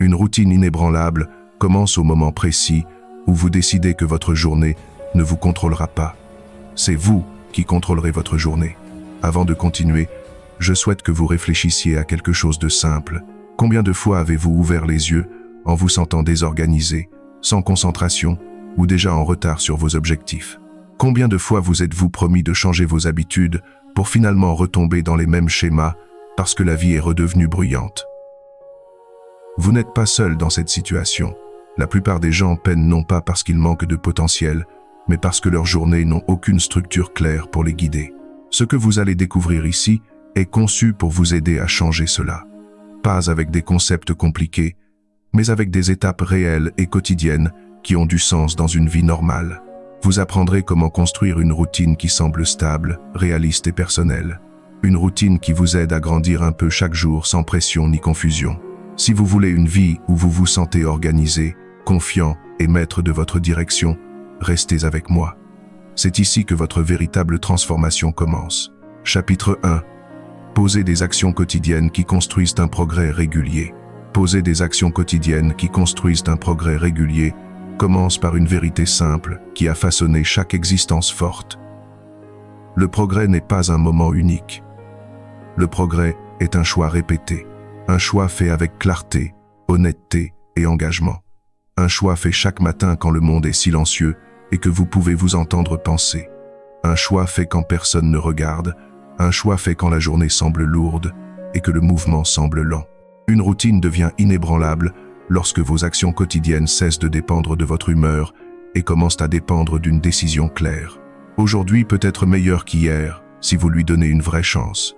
Une routine inébranlable commence au moment précis où vous décidez que votre journée ne vous contrôlera pas. C'est vous qui contrôlerez votre journée. Avant de continuer, je souhaite que vous réfléchissiez à quelque chose de simple. Combien de fois avez-vous ouvert les yeux en vous sentant désorganisé, sans concentration ou déjà en retard sur vos objectifs? Combien de fois vous êtes-vous promis de changer vos habitudes pour finalement retomber dans les mêmes schémas parce que la vie est redevenue bruyante? Vous n'êtes pas seul dans cette situation. La plupart des gens peinent non pas parce qu'ils manquent de potentiel, mais parce que leurs journées n'ont aucune structure claire pour les guider. Ce que vous allez découvrir ici est conçu pour vous aider à changer cela. Pas avec des concepts compliqués, mais avec des étapes réelles et quotidiennes qui ont du sens dans une vie normale. Vous apprendrez comment construire une routine qui semble stable, réaliste et personnelle. Une routine qui vous aide à grandir un peu chaque jour sans pression ni confusion. Si vous voulez une vie où vous vous sentez organisé, confiant et maître de votre direction, restez avec moi. C'est ici que votre véritable transformation commence. Chapitre 1. Posez des actions quotidiennes qui construisent un progrès régulier. Poser des actions quotidiennes qui construisent un progrès régulier commence par une vérité simple qui a façonné chaque existence forte. Le progrès n'est pas un moment unique. Le progrès est un choix répété. Un choix fait avec clarté, honnêteté et engagement. Un choix fait chaque matin quand le monde est silencieux et que vous pouvez vous entendre penser. Un choix fait quand personne ne regarde. Un choix fait quand la journée semble lourde et que le mouvement semble lent. Une routine devient inébranlable lorsque vos actions quotidiennes cessent de dépendre de votre humeur et commencent à dépendre d'une décision claire. Aujourd'hui peut être meilleur qu'hier si vous lui donnez une vraie chance.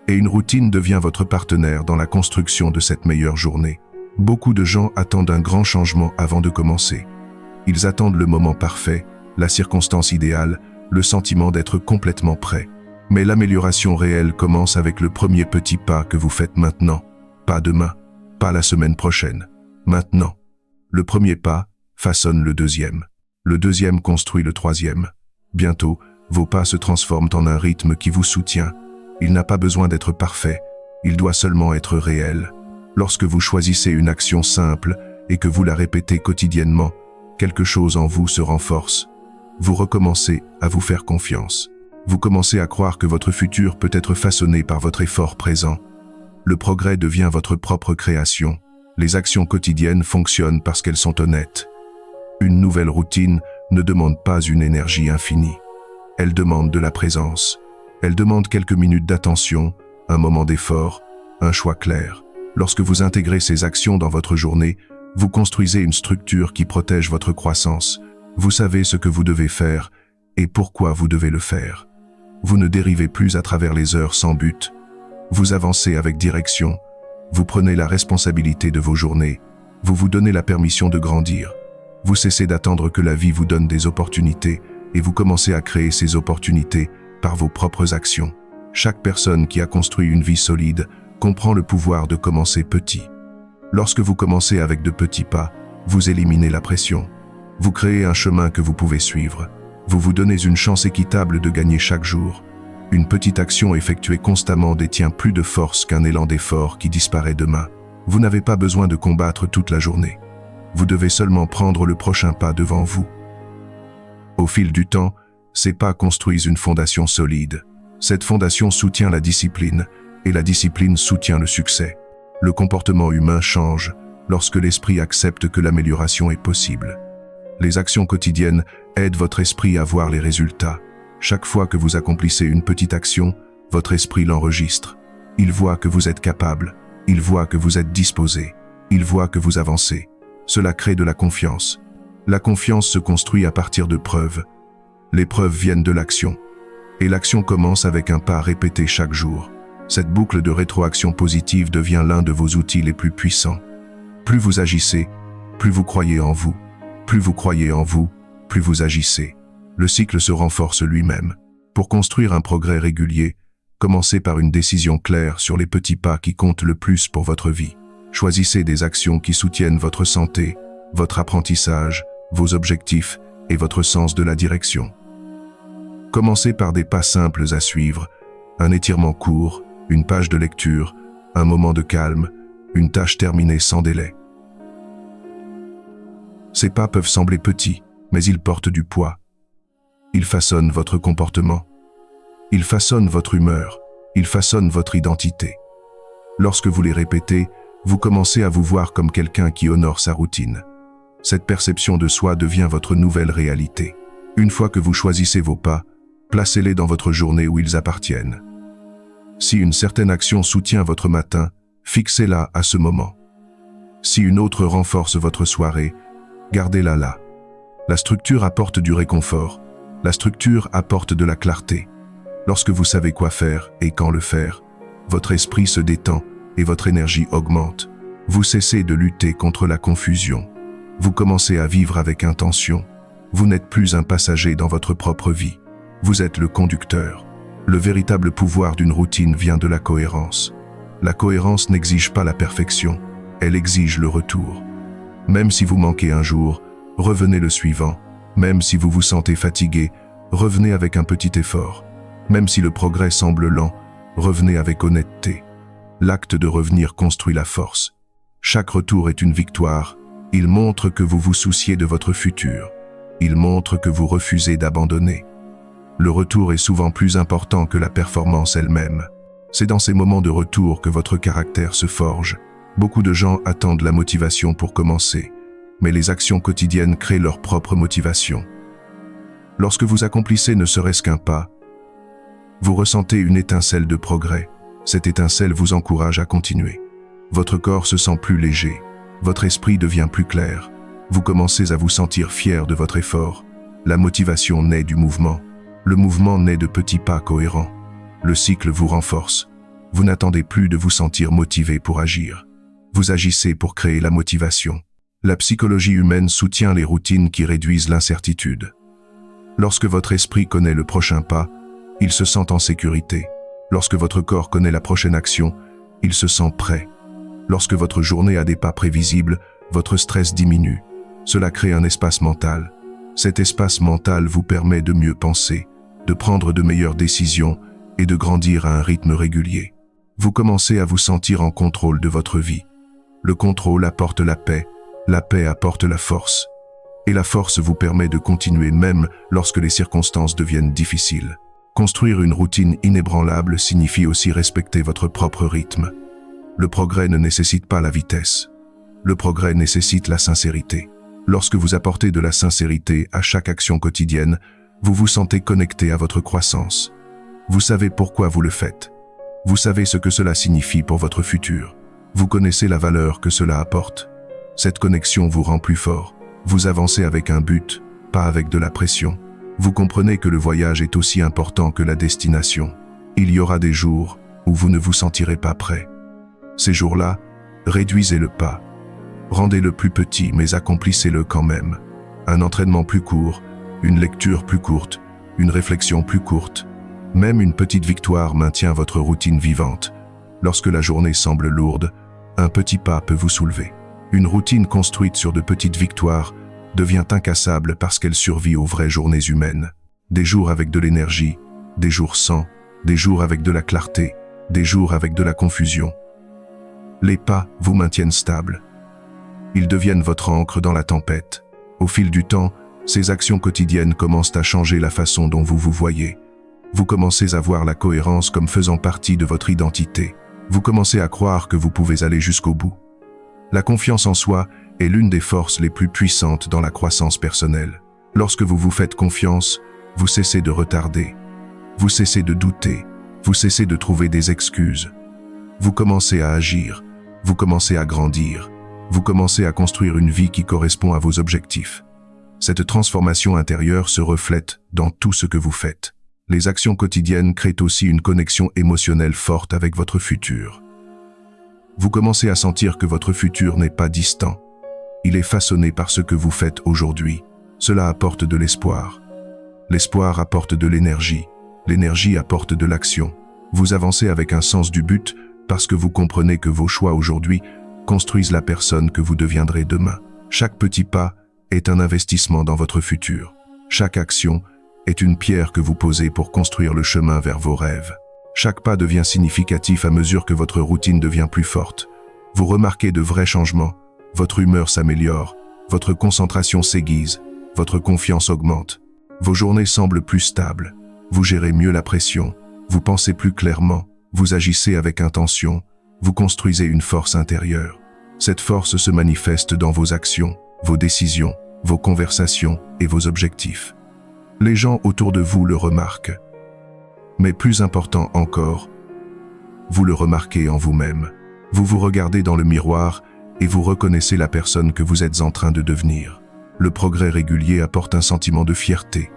Et une routine devient votre partenaire dans la construction de cette meilleure journée. Beaucoup de gens attendent un grand changement avant de commencer. Ils attendent le moment parfait, la circonstance idéale, le sentiment d'être complètement prêt. Mais l'amélioration réelle commence avec le premier petit pas que vous faites maintenant. Pas demain, pas la semaine prochaine. Maintenant. Le premier pas façonne le deuxième. Le deuxième construit le troisième. Bientôt, vos pas se transforment en un rythme qui vous soutient. Il n'a pas besoin d'être parfait, il doit seulement être réel. Lorsque vous choisissez une action simple et que vous la répétez quotidiennement, quelque chose en vous se renforce. Vous recommencez à vous faire confiance. Vous commencez à croire que votre futur peut être façonné par votre effort présent. Le progrès devient votre propre création. Les actions quotidiennes fonctionnent parce qu'elles sont honnêtes. Une nouvelle routine ne demande pas une énergie infinie. Elle demande de la présence. Elle demande quelques minutes d'attention, un moment d'effort, un choix clair. Lorsque vous intégrez ces actions dans votre journée, vous construisez une structure qui protège votre croissance. Vous savez ce que vous devez faire et pourquoi vous devez le faire. Vous ne dérivez plus à travers les heures sans but. Vous avancez avec direction. Vous prenez la responsabilité de vos journées. Vous vous donnez la permission de grandir. Vous cessez d'attendre que la vie vous donne des opportunités et vous commencez à créer ces opportunités par vos propres actions. Chaque personne qui a construit une vie solide comprend le pouvoir de commencer petit. Lorsque vous commencez avec de petits pas, vous éliminez la pression. Vous créez un chemin que vous pouvez suivre. Vous vous donnez une chance équitable de gagner chaque jour. Une petite action effectuée constamment détient plus de force qu'un élan d'effort qui disparaît demain. Vous n'avez pas besoin de combattre toute la journée. Vous devez seulement prendre le prochain pas devant vous. Au fil du temps, ces pas construisent une fondation solide. Cette fondation soutient la discipline, et la discipline soutient le succès. Le comportement humain change lorsque l'esprit accepte que l'amélioration est possible. Les actions quotidiennes aident votre esprit à voir les résultats. Chaque fois que vous accomplissez une petite action, votre esprit l'enregistre. Il voit que vous êtes capable, il voit que vous êtes disposé, il voit que vous avancez. Cela crée de la confiance. La confiance se construit à partir de preuves. Les preuves viennent de l'action. Et l'action commence avec un pas répété chaque jour. Cette boucle de rétroaction positive devient l'un de vos outils les plus puissants. Plus vous agissez, plus vous croyez en vous. Plus vous croyez en vous, plus vous agissez. Le cycle se renforce lui-même. Pour construire un progrès régulier, commencez par une décision claire sur les petits pas qui comptent le plus pour votre vie. Choisissez des actions qui soutiennent votre santé, votre apprentissage, vos objectifs et votre sens de la direction. Commencez par des pas simples à suivre, un étirement court, une page de lecture, un moment de calme, une tâche terminée sans délai. Ces pas peuvent sembler petits, mais ils portent du poids. Ils façonnent votre comportement. Ils façonnent votre humeur. Ils façonnent votre identité. Lorsque vous les répétez, vous commencez à vous voir comme quelqu'un qui honore sa routine. Cette perception de soi devient votre nouvelle réalité. Une fois que vous choisissez vos pas, placez-les dans votre journée où ils appartiennent. Si une certaine action soutient votre matin, fixez-la à ce moment. Si une autre renforce votre soirée, gardez-la là. La structure apporte du réconfort. La structure apporte de la clarté. Lorsque vous savez quoi faire et quand le faire, votre esprit se détend et votre énergie augmente. Vous cessez de lutter contre la confusion. Vous commencez à vivre avec intention. Vous n'êtes plus un passager dans votre propre vie. Vous êtes le conducteur. Le véritable pouvoir d'une routine vient de la cohérence. La cohérence n'exige pas la perfection, elle exige le retour. Même si vous manquez un jour, revenez le suivant. Même si vous vous sentez fatigué, revenez avec un petit effort. Même si le progrès semble lent, revenez avec honnêteté. L'acte de revenir construit la force. Chaque retour est une victoire. Il montre que vous vous souciez de votre futur. Il montre que vous refusez d'abandonner. Le retour est souvent plus important que la performance elle-même. C'est dans ces moments de retour que votre caractère se forge. Beaucoup de gens attendent la motivation pour commencer, mais les actions quotidiennes créent leur propre motivation. Lorsque vous accomplissez ne serait-ce qu'un pas, vous ressentez une étincelle de progrès. Cette étincelle vous encourage à continuer. Votre corps se sent plus léger. Votre esprit devient plus clair. Vous commencez à vous sentir fier de votre effort. La motivation naît du mouvement. Le mouvement naît de petits pas cohérents. Le cycle vous renforce. Vous n'attendez plus de vous sentir motivé pour agir. Vous agissez pour créer la motivation. La psychologie humaine soutient les routines qui réduisent l'incertitude. Lorsque votre esprit connaît le prochain pas, il se sent en sécurité. Lorsque votre corps connaît la prochaine action, il se sent prêt. Lorsque votre journée a des pas prévisibles, votre stress diminue. Cela crée un espace mental. Cet espace mental vous permet de mieux penser, de prendre de meilleures décisions et de grandir à un rythme régulier. Vous commencez à vous sentir en contrôle de votre vie. Le contrôle apporte la paix apporte la force. Et la force vous permet de continuer même lorsque les circonstances deviennent difficiles. Construire une routine inébranlable signifie aussi respecter votre propre rythme. Le progrès ne nécessite pas la vitesse. Le progrès nécessite la sincérité. Lorsque vous apportez de la sincérité à chaque action quotidienne, vous vous sentez connecté à votre croissance. Vous savez pourquoi vous le faites. Vous savez ce que cela signifie pour votre futur. Vous connaissez la valeur que cela apporte. Cette connexion vous rend plus fort. Vous avancez avec un but, pas avec de la pression. Vous comprenez que le voyage est aussi important que la destination. Il y aura des jours où vous ne vous sentirez pas prêt. Ces jours-là, réduisez le pas. Rendez-le plus petit, mais accomplissez-le quand même. Un entraînement plus court, une lecture plus courte, une réflexion plus courte. Même une petite victoire maintient votre routine vivante. Lorsque la journée semble lourde, un petit pas peut vous soulever. Une routine construite sur de petites victoires devient incassable parce qu'elle survit aux vraies journées humaines. Des jours avec de l'énergie, des jours sans, des jours avec de la clarté, des jours avec de la confusion. Les pas vous maintiennent stable. Ils deviennent votre ancre dans la tempête. Au fil du temps, ces actions quotidiennes commencent à changer la façon dont vous vous voyez. Vous commencez à voir la cohérence comme faisant partie de votre identité. Vous commencez à croire que vous pouvez aller jusqu'au bout. La confiance en soi est l'une des forces les plus puissantes dans la croissance personnelle. Lorsque vous vous faites confiance, vous cessez de retarder. Vous cessez de douter. Vous cessez de trouver des excuses. Vous commencez à agir. Vous commencez à grandir. Vous commencez à construire une vie qui correspond à vos objectifs. Cette transformation intérieure se reflète dans tout ce que vous faites. Les actions quotidiennes créent aussi une connexion émotionnelle forte avec votre futur. Vous commencez à sentir que votre futur n'est pas distant. Il est façonné par ce que vous faites aujourd'hui. Cela apporte de l'espoir. L'espoir apporte de l'énergie. L'énergie apporte de l'action. Vous avancez avec un sens du but parce que vous comprenez que vos choix aujourd'hui construisent la personne que vous deviendrez demain. Chaque petit pas est un investissement dans votre futur. Chaque action est une pierre que vous posez pour construire le chemin vers vos rêves. Chaque pas devient significatif à mesure que votre routine devient plus forte. Vous remarquez de vrais changements, votre humeur s'améliore, votre concentration s'aiguise, votre confiance augmente. Vos journées semblent plus stables, vous gérez mieux la pression, vous pensez plus clairement, vous agissez avec intention, vous construisez une force intérieure. Cette force se manifeste dans vos actions, vos décisions, vos conversations et vos objectifs. Les gens autour de vous le remarquent. Mais plus important encore, vous le remarquez en vous-même. Vous vous regardez dans le miroir et vous reconnaissez la personne que vous êtes en train de devenir. Le progrès régulier apporte un sentiment de fierté,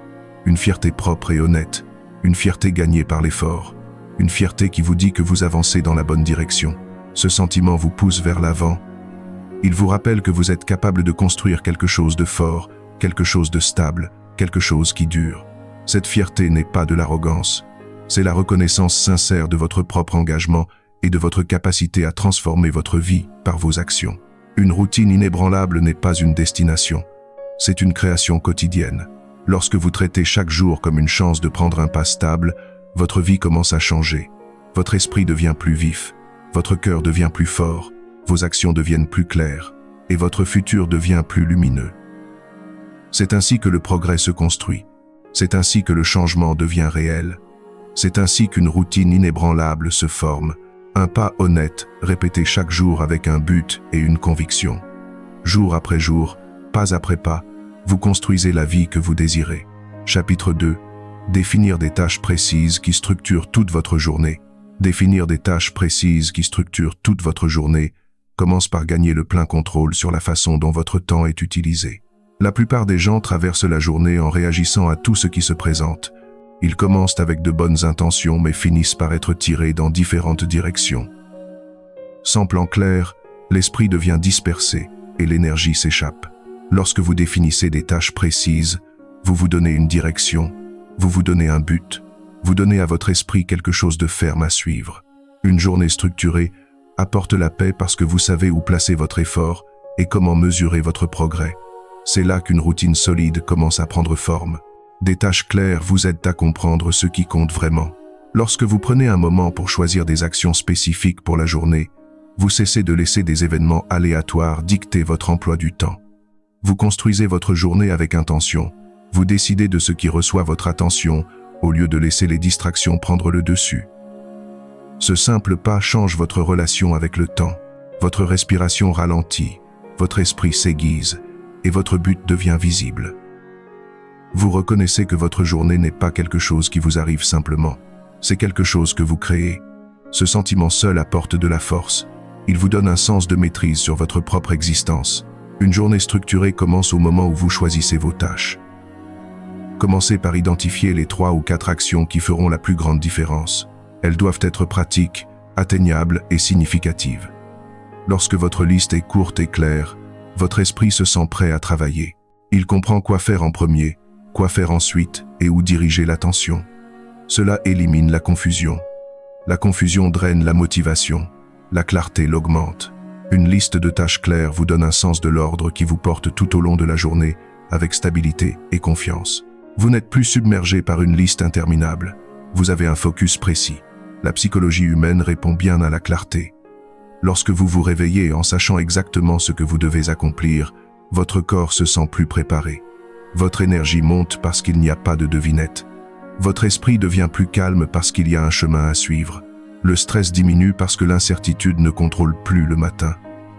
une fierté propre et honnête, une fierté gagnée par l'effort, une fierté qui vous dit que vous avancez dans la bonne direction. Ce sentiment vous pousse vers l'avant. Il vous rappelle que vous êtes capable de construire quelque chose de fort, quelque chose de stable, quelque chose qui dure. Cette fierté n'est pas de l'arrogance, c'est la reconnaissance sincère de votre propre engagement et de votre capacité à transformer votre vie par vos actions. Une routine inébranlable n'est pas une destination, c'est une création quotidienne. Lorsque vous traitez chaque jour comme une chance de prendre un pas stable, votre vie commence à changer. Votre esprit devient plus vif, votre cœur devient plus fort, vos actions deviennent plus claires, et votre futur devient plus lumineux. C'est ainsi que le progrès se construit. C'est ainsi que le changement devient réel. C'est ainsi qu'une routine inébranlable se forme. Un pas honnête, répété chaque jour avec un but et une conviction. Jour après jour, pas après pas, vous construisez la vie que vous désirez. Chapitre 2. Définir des tâches précises qui structurent toute votre journée. Définir des tâches précises qui structurent toute votre journée commence par gagner le plein contrôle sur la façon dont votre temps est utilisé. La plupart des gens traversent la journée en réagissant à tout ce qui se présente. Ils commencent avec de bonnes intentions mais finissent par être tirés dans différentes directions. Sans plan clair, l'esprit devient dispersé et l'énergie s'échappe. Lorsque vous définissez des tâches précises, vous vous donnez une direction, vous vous donnez un but, vous donnez à votre esprit quelque chose de ferme à suivre. Une journée structurée apporte la paix parce que vous savez où placer votre effort et comment mesurer votre progrès. C'est là qu'une routine solide commence à prendre forme. Des tâches claires vous aident à comprendre ce qui compte vraiment. Lorsque vous prenez un moment pour choisir des actions spécifiques pour la journée, vous cessez de laisser des événements aléatoires dicter votre emploi du temps. Vous construisez votre journée avec intention. Vous décidez de ce qui reçoit votre attention au lieu de laisser les distractions prendre le dessus. Ce simple pas change votre relation avec le temps. Votre respiration ralentit, votre esprit s'aiguise et votre but devient visible. Vous reconnaissez que votre journée n'est pas quelque chose qui vous arrive simplement. C'est quelque chose que vous créez. Ce sentiment seul apporte de la force. Il vous donne un sens de maîtrise sur votre propre existence. Une journée structurée commence au moment où vous choisissez vos tâches. Commencez par identifier les 3 ou 4 actions qui feront la plus grande différence. Elles doivent être pratiques, atteignables et significatives. Lorsque votre liste est courte et claire, votre esprit se sent prêt à travailler. Il comprend quoi faire en premier, quoi faire ensuite et où diriger l'attention. Cela élimine la confusion. La confusion draine la motivation. La clarté l'augmente. Une liste de tâches claires vous donne un sens de l'ordre qui vous porte tout au long de la journée avec stabilité et confiance. Vous n'êtes plus submergé par une liste interminable. Vous avez un focus précis. La psychologie humaine répond bien à la clarté. Lorsque vous vous réveillez en sachant exactement ce que vous devez accomplir, votre corps se sent plus préparé. Votre énergie monte parce qu'il n'y a pas de devinette. Votre esprit devient plus calme parce qu'il y a un chemin à suivre. Le stress diminue parce que l'incertitude ne contrôle plus le matin.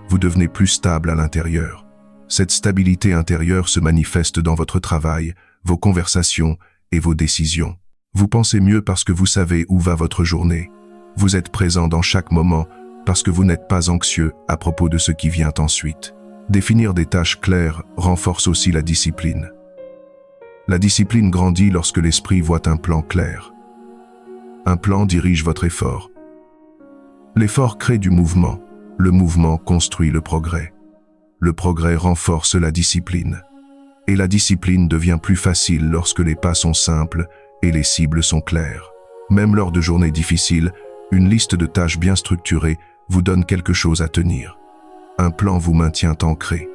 Vous devenez plus stable à l'intérieur. Cette stabilité intérieure se manifeste dans votre travail, vos conversations et vos décisions. Vous pensez mieux parce que vous savez où va votre journée. Vous êtes présent dans chaque moment parce que vous n'êtes pas anxieux à propos de ce qui vient ensuite. Définir des tâches claires renforce aussi la discipline. La discipline grandit lorsque l'esprit voit un plan clair. Un plan dirige votre effort. L'effort crée du mouvement. Le mouvement construit le progrès. Le progrès renforce la discipline. Et la discipline devient plus facile lorsque les pas sont simples et les cibles sont claires. Même lors de journées difficiles, une liste de tâches bien structurée vous donne quelque chose à tenir. Un plan vous maintient ancré.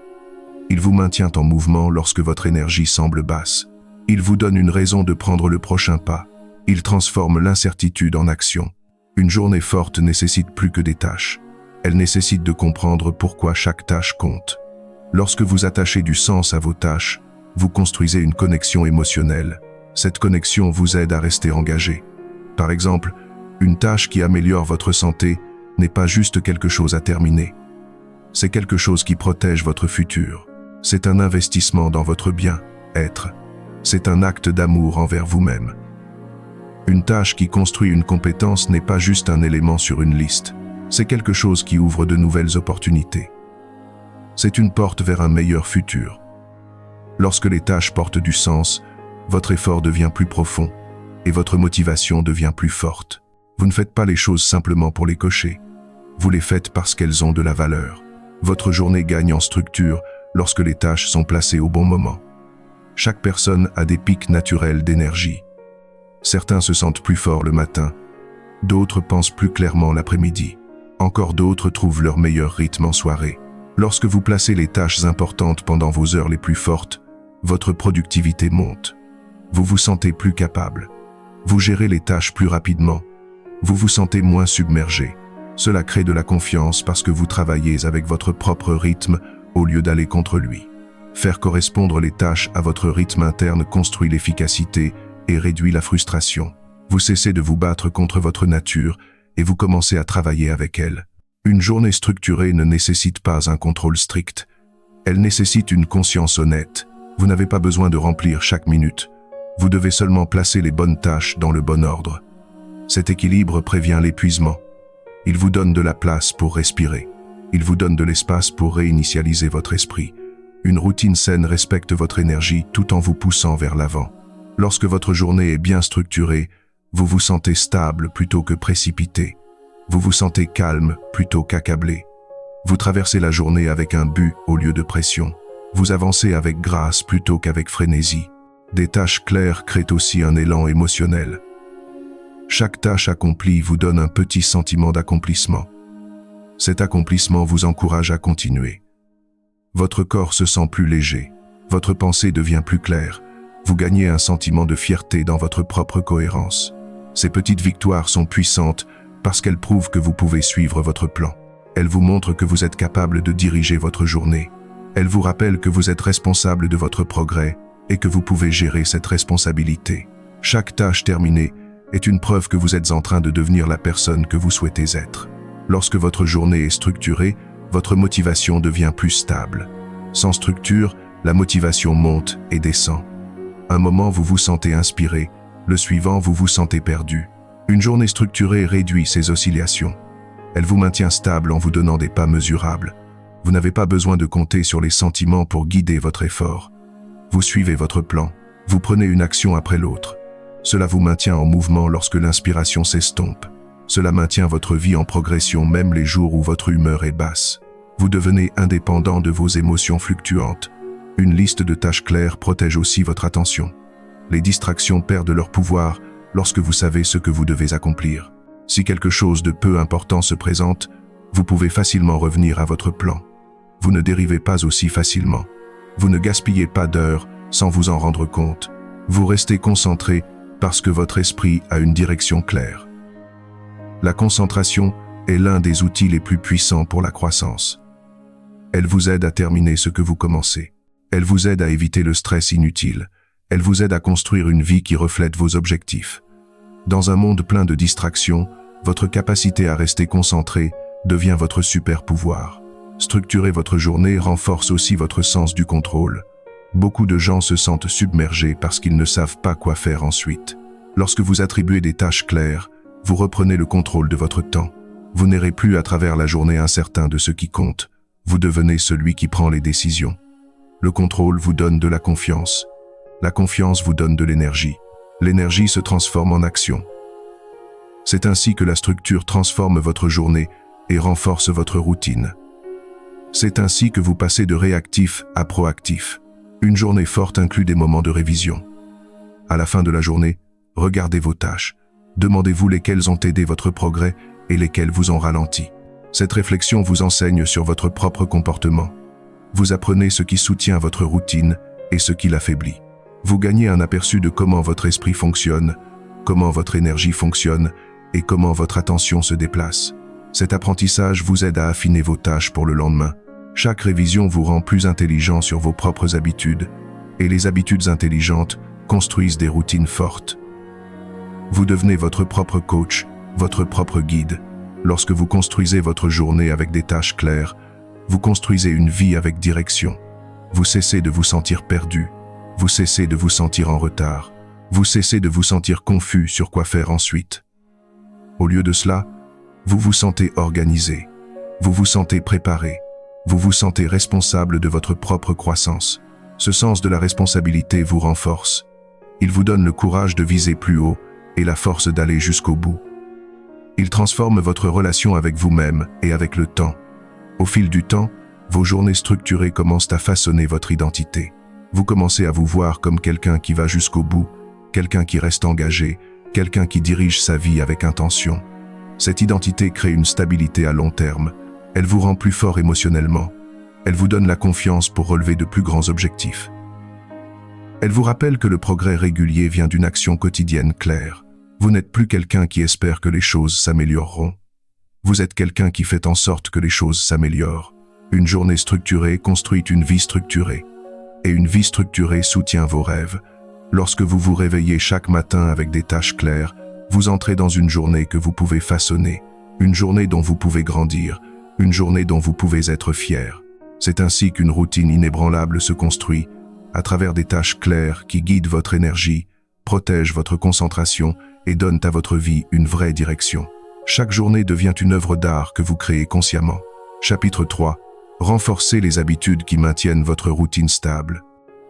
Il vous maintient en mouvement lorsque votre énergie semble basse. Il vous donne une raison de prendre le prochain pas. Il transforme l'incertitude en action. Une journée forte nécessite plus que des tâches. Elle nécessite de comprendre pourquoi chaque tâche compte. Lorsque vous attachez du sens à vos tâches, vous construisez une connexion émotionnelle. Cette connexion vous aide à rester engagé. Par exemple, une tâche qui améliore votre santé n'est pas juste quelque chose à terminer. C'est quelque chose qui protège votre futur. C'est un investissement dans votre bien-être. C'est un acte d'amour envers vous-même. Une tâche qui construit une compétence n'est pas juste un élément sur une liste. C'est quelque chose qui ouvre de nouvelles opportunités. C'est une porte vers un meilleur futur. Lorsque les tâches portent du sens, votre effort devient plus profond et votre motivation devient plus forte. Vous ne faites pas les choses simplement pour les cocher. Vous les faites parce qu'elles ont de la valeur. Votre journée gagne en structure lorsque les tâches sont placées au bon moment. Chaque personne a des pics naturels d'énergie. Certains se sentent plus forts le matin, d'autres pensent plus clairement l'après-midi. Encore d'autres trouvent leur meilleur rythme en soirée. Lorsque vous placez les tâches importantes pendant vos heures les plus fortes, votre productivité monte. Vous vous sentez plus capable. Vous gérez les tâches plus rapidement. Vous vous sentez moins submergé. Cela crée de la confiance parce que vous travaillez avec votre propre rythme au lieu d'aller contre lui. Faire correspondre les tâches à votre rythme interne construit l'efficacité et réduit la frustration. Vous cessez de vous battre contre votre nature et vous commencez à travailler avec elle. Une journée structurée ne nécessite pas un contrôle strict. Elle nécessite une conscience honnête. Vous n'avez pas besoin de remplir chaque minute. Vous devez seulement placer les bonnes tâches dans le bon ordre. Cet équilibre prévient l'épuisement. Il vous donne de la place pour respirer. Il vous donne de l'espace pour réinitialiser votre esprit. Une routine saine respecte votre énergie tout en vous poussant vers l'avant. Lorsque votre journée est bien structurée, vous vous sentez stable plutôt que précipité. Vous vous sentez calme plutôt qu'accablé. Vous traversez la journée avec un but au lieu de pression. Vous avancez avec grâce plutôt qu'avec frénésie. Des tâches claires créent aussi un élan émotionnel. Chaque tâche accomplie vous donne un petit sentiment d'accomplissement. Cet accomplissement vous encourage à continuer. Votre corps se sent plus léger. Votre pensée devient plus claire. Vous gagnez un sentiment de fierté dans votre propre cohérence. Ces petites victoires sont puissantes parce qu'elles prouvent que vous pouvez suivre votre plan. Elles vous montrent que vous êtes capable de diriger votre journée. Elles vous rappellent que vous êtes responsable de votre progrès et que vous pouvez gérer cette responsabilité. Chaque tâche terminée est une preuve que vous êtes en train de devenir la personne que vous souhaitez être. Lorsque votre journée est structurée, votre motivation devient plus stable. Sans structure, la motivation monte et descend. Un moment, vous vous sentez inspiré, le suivant, vous vous sentez perdu. Une journée structurée réduit ces oscillations. Elle vous maintient stable en vous donnant des pas mesurables. Vous n'avez pas besoin de compter sur les sentiments pour guider votre effort. Vous suivez votre plan, vous prenez une action après l'autre. Cela vous maintient en mouvement lorsque l'inspiration s'estompe. Cela maintient votre vie en progression même les jours où votre humeur est basse. Vous devenez indépendant de vos émotions fluctuantes. Une liste de tâches claires protège aussi votre attention. Les distractions perdent leur pouvoir lorsque vous savez ce que vous devez accomplir. Si quelque chose de peu important se présente, vous pouvez facilement revenir à votre plan. Vous ne dérivez pas aussi facilement. Vous ne gaspillez pas d'heures sans vous en rendre compte. Vous restez concentré parce que votre esprit a une direction claire. La concentration est l'un des outils les plus puissants pour la croissance. Elle vous aide à terminer ce que vous commencez. Elle vous aide à éviter le stress inutile. Elle vous aide à construire une vie qui reflète vos objectifs. Dans un monde plein de distractions, votre capacité à rester concentré devient votre super pouvoir. Structurer votre journée renforce aussi votre sens du contrôle. Beaucoup de gens se sentent submergés parce qu'ils ne savent pas quoi faire ensuite. Lorsque vous attribuez des tâches claires, vous reprenez le contrôle de votre temps. Vous n'errez plus à travers la journée incertain de ce qui compte. Vous devenez celui qui prend les décisions. Le contrôle vous donne de la confiance. La confiance vous donne de l'énergie. L'énergie se transforme en action. C'est ainsi que la structure transforme votre journée et renforce votre routine. C'est ainsi que vous passez de réactif à proactif. Une journée forte inclut des moments de révision. À la fin de la journée, regardez vos tâches. Demandez-vous lesquelles ont aidé votre progrès et lesquelles vous ont ralenti. Cette réflexion vous enseigne sur votre propre comportement. Vous apprenez ce qui soutient votre routine et ce qui l'affaiblit. Vous gagnez un aperçu de comment votre esprit fonctionne, comment votre énergie fonctionne et comment votre attention se déplace. Cet apprentissage vous aide à affiner vos tâches pour le lendemain. Chaque révision vous rend plus intelligent sur vos propres habitudes, et les habitudes intelligentes construisent des routines fortes. Vous devenez votre propre coach, votre propre guide. Lorsque vous construisez votre journée avec des tâches claires, vous construisez une vie avec direction. Vous cessez de vous sentir perdu, vous cessez de vous sentir en retard, vous cessez de vous sentir confus sur quoi faire ensuite. Au lieu de cela, vous vous sentez organisé, vous vous sentez préparé, vous vous sentez responsable de votre propre croissance. Ce sens de la responsabilité vous renforce. Il vous donne le courage de viser plus haut et la force d'aller jusqu'au bout. Il transforme votre relation avec vous-même et avec le temps. Au fil du temps, vos journées structurées commencent à façonner votre identité. Vous commencez à vous voir comme quelqu'un qui va jusqu'au bout, quelqu'un qui reste engagé, quelqu'un qui dirige sa vie avec intention. Cette identité crée une stabilité à long terme. Elle vous rend plus fort émotionnellement. Elle vous donne la confiance pour relever de plus grands objectifs. Elle vous rappelle que le progrès régulier vient d'une action quotidienne claire. Vous n'êtes plus quelqu'un qui espère que les choses s'amélioreront. Vous êtes quelqu'un qui fait en sorte que les choses s'améliorent. Une journée structurée construit une vie structurée. Et une vie structurée soutient vos rêves. Lorsque vous vous réveillez chaque matin avec des tâches claires, vous entrez dans une journée que vous pouvez façonner, une journée dont vous pouvez grandir, une journée dont vous pouvez être fier. C'est ainsi qu'une routine inébranlable se construit, à travers des tâches claires qui guident votre énergie, protègent votre concentration et donnent à votre vie une vraie direction. Chaque journée devient une œuvre d'art que vous créez consciemment. Chapitre 3. Renforcez les habitudes qui maintiennent votre routine stable.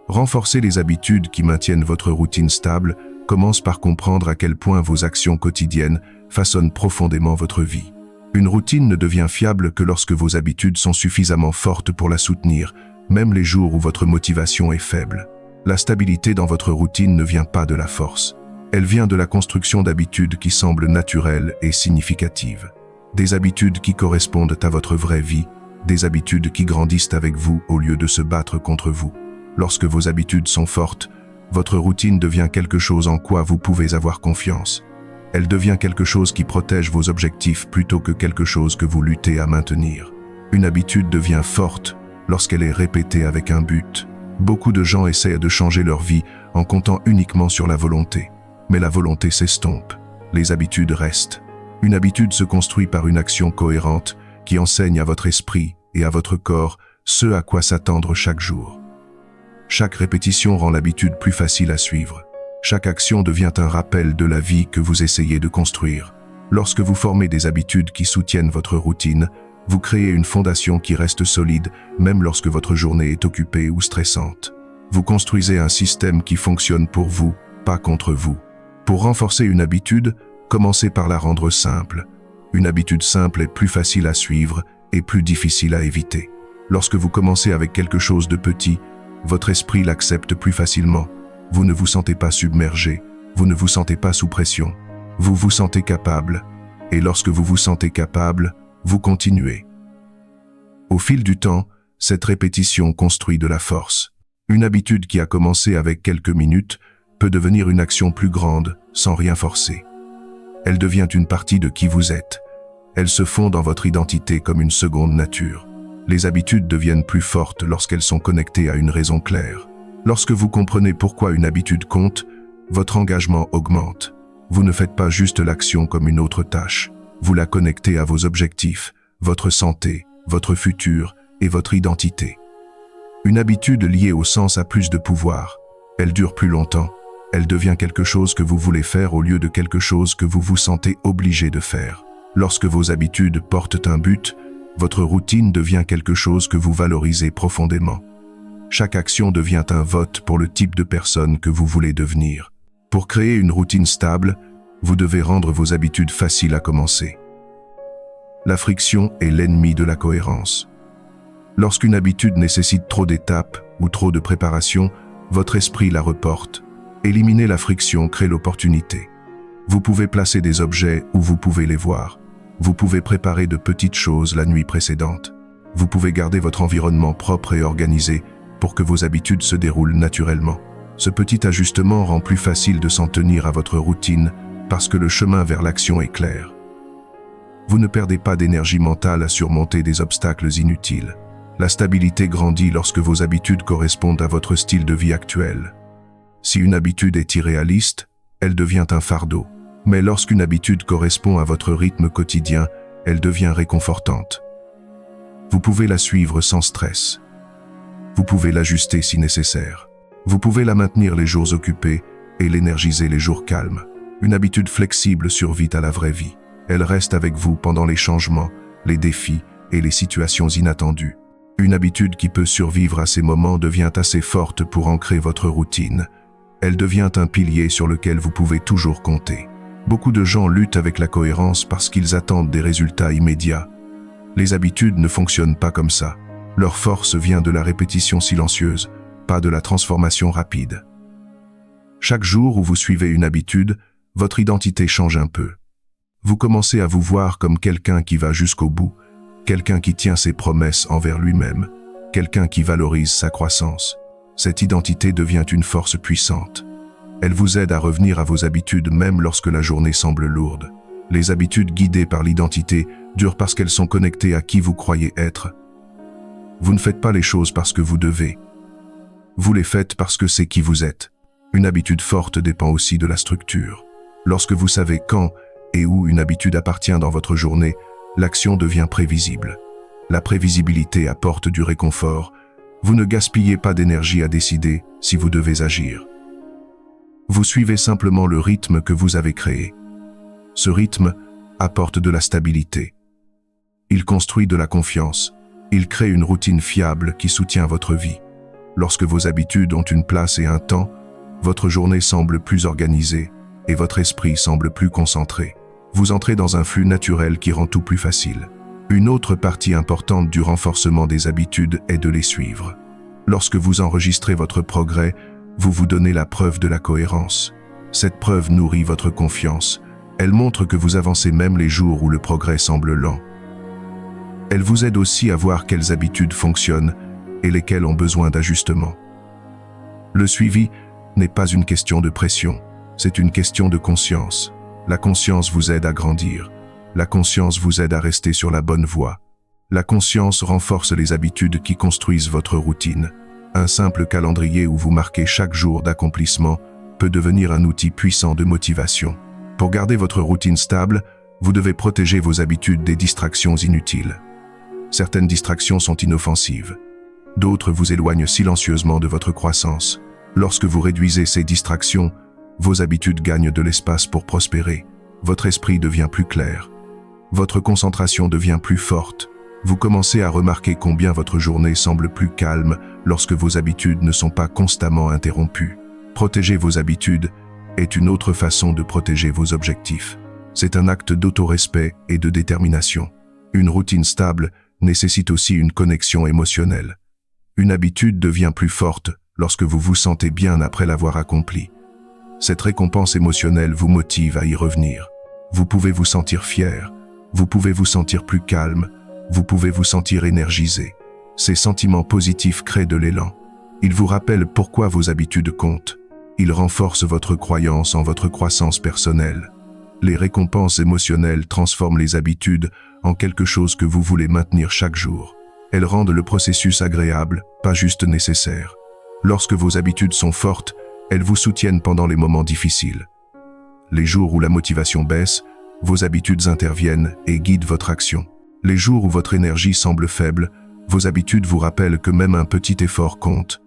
Renforcer les habitudes qui maintiennent votre routine stable commence par comprendre à quel point vos actions quotidiennes façonnent profondément votre vie. Une routine ne devient fiable que lorsque vos habitudes sont suffisamment fortes pour la soutenir, même les jours où votre motivation est faible. La stabilité dans votre routine ne vient pas de la force. Elle vient de la construction d'habitudes qui semblent naturelles et significatives. Des habitudes qui correspondent à votre vraie vie, des habitudes qui grandissent avec vous au lieu de se battre contre vous. Lorsque vos habitudes sont fortes, votre routine devient quelque chose en quoi vous pouvez avoir confiance. Elle devient quelque chose qui protège vos objectifs plutôt que quelque chose que vous luttez à maintenir. Une habitude devient forte lorsqu'elle est répétée avec un but. Beaucoup de gens essaient de changer leur vie en comptant uniquement sur la volonté. Mais la volonté s'estompe. Les habitudes restent. Une habitude se construit par une action cohérente qui enseigne à votre esprit et à votre corps ce à quoi s'attendre chaque jour. Chaque répétition rend l'habitude plus facile à suivre. Chaque action devient un rappel de la vie que vous essayez de construire. Lorsque vous formez des habitudes qui soutiennent votre routine, vous créez une fondation qui reste solide même lorsque votre journée est occupée ou stressante. Vous construisez un système qui fonctionne pour vous, pas contre vous. Pour renforcer une habitude, commencez par la rendre simple. Une habitude simple est plus facile à suivre et plus difficile à éviter. Lorsque vous commencez avec quelque chose de petit, votre esprit l'accepte plus facilement. Vous ne vous sentez pas submergé, vous ne vous sentez pas sous pression. Vous vous sentez capable. Et lorsque vous vous sentez capable, vous continuez. Au fil du temps, cette répétition construit de la force. Une habitude qui a commencé avec quelques minutes peut devenir une action plus grande, sans rien forcer. Elle devient une partie de qui vous êtes. Elle se fond dans votre identité comme une seconde nature. Les habitudes deviennent plus fortes lorsqu'elles sont connectées à une raison claire. Lorsque vous comprenez pourquoi une habitude compte, votre engagement augmente. Vous ne faites pas juste l'action comme une autre tâche. Vous la connectez à vos objectifs, votre santé, votre futur et votre identité. Une habitude liée au sens a plus de pouvoir. Elle dure plus longtemps. Elle devient quelque chose que vous voulez faire au lieu de quelque chose que vous vous sentez obligé de faire. Lorsque vos habitudes portent un but, votre routine devient quelque chose que vous valorisez profondément. Chaque action devient un vote pour le type de personne que vous voulez devenir. Pour créer une routine stable, vous devez rendre vos habitudes faciles à commencer. La friction est l'ennemi de la cohérence. Lorsqu'une habitude nécessite trop d'étapes ou trop de préparation, votre esprit la reporte. Éliminer la friction crée l'opportunité. Vous pouvez placer des objets où vous pouvez les voir. Vous pouvez préparer de petites choses la nuit précédente. Vous pouvez garder votre environnement propre et organisé pour que vos habitudes se déroulent naturellement. Ce petit ajustement rend plus facile de s'en tenir à votre routine parce que le chemin vers l'action est clair. Vous ne perdez pas d'énergie mentale à surmonter des obstacles inutiles. La stabilité grandit lorsque vos habitudes correspondent à votre style de vie actuel. Si une habitude est irréaliste, elle devient un fardeau. Mais lorsqu'une habitude correspond à votre rythme quotidien, elle devient réconfortante. Vous pouvez la suivre sans stress. Vous pouvez l'ajuster si nécessaire. Vous pouvez la maintenir les jours occupés et l'énergiser les jours calmes. Une habitude flexible survit à la vraie vie. Elle reste avec vous pendant les changements, les défis et les situations inattendues. Une habitude qui peut survivre à ces moments devient assez forte pour ancrer votre routine. Elle devient un pilier sur lequel vous pouvez toujours compter. Beaucoup de gens luttent avec la cohérence parce qu'ils attendent des résultats immédiats. Les habitudes ne fonctionnent pas comme ça. Leur force vient de la répétition silencieuse, pas de la transformation rapide. Chaque jour où vous suivez une habitude, votre identité change un peu. Vous commencez à vous voir comme quelqu'un qui va jusqu'au bout, quelqu'un qui tient ses promesses envers lui-même, quelqu'un qui valorise sa croissance. Cette identité devient une force puissante. Elle vous aide à revenir à vos habitudes même lorsque la journée semble lourde. Les habitudes guidées par l'identité durent parce qu'elles sont connectées à qui vous croyez être. Vous ne faites pas les choses parce que vous devez. Vous les faites parce que c'est qui vous êtes. Une habitude forte dépend aussi de la structure. Lorsque vous savez quand et où une habitude appartient dans votre journée, l'action devient prévisible. La prévisibilité apporte du réconfort. Vous ne gaspillez pas d'énergie à décider si vous devez agir. Vous suivez simplement le rythme que vous avez créé. Ce rythme apporte de la stabilité. Il construit de la confiance. Il crée une routine fiable qui soutient votre vie. Lorsque vos habitudes ont une place et un temps, votre journée semble plus organisée et votre esprit semble plus concentré. Vous entrez dans un flux naturel qui rend tout plus facile. Une autre partie importante du renforcement des habitudes est de les suivre. Lorsque vous enregistrez votre progrès, vous vous donnez la preuve de la cohérence. Cette preuve nourrit votre confiance. Elle montre que vous avancez même les jours où le progrès semble lent. Elle vous aide aussi à voir quelles habitudes fonctionnent et lesquelles ont besoin d'ajustement. Le suivi n'est pas une question de pression, c'est une question de conscience. La conscience vous aide à grandir. La conscience vous aide à rester sur la bonne voie. La conscience renforce les habitudes qui construisent votre routine. Un simple calendrier où vous marquez chaque jour d'accomplissement peut devenir un outil puissant de motivation. Pour garder votre routine stable, vous devez protéger vos habitudes des distractions inutiles. Certaines distractions sont inoffensives. D'autres vous éloignent silencieusement de votre croissance. Lorsque vous réduisez ces distractions, vos habitudes gagnent de l'espace pour prospérer. Votre esprit devient plus clair. Votre concentration devient plus forte. Vous commencez à remarquer combien votre journée semble plus calme lorsque vos habitudes ne sont pas constamment interrompues. Protéger vos habitudes est une autre façon de protéger vos objectifs. C'est un acte d'autorespect et de détermination. Une routine stable nécessite aussi une connexion émotionnelle. Une habitude devient plus forte lorsque vous vous sentez bien après l'avoir accomplie. Cette récompense émotionnelle vous motive à y revenir. Vous pouvez vous sentir fier, vous pouvez vous sentir plus calme, vous pouvez vous sentir énergisé. Ces sentiments positifs créent de l'élan. Ils vous rappellent pourquoi vos habitudes comptent. Ils renforcent votre croyance en votre croissance personnelle. Les récompenses émotionnelles transforment les habitudes en quelque chose que vous voulez maintenir chaque jour. Elles rendent le processus agréable, pas juste nécessaire. Lorsque vos habitudes sont fortes, elles vous soutiennent pendant les moments difficiles. Les jours où la motivation baisse, vos habitudes interviennent et guident votre action. Les jours où votre énergie semble faible, vos habitudes vous rappellent que même un petit effort compte.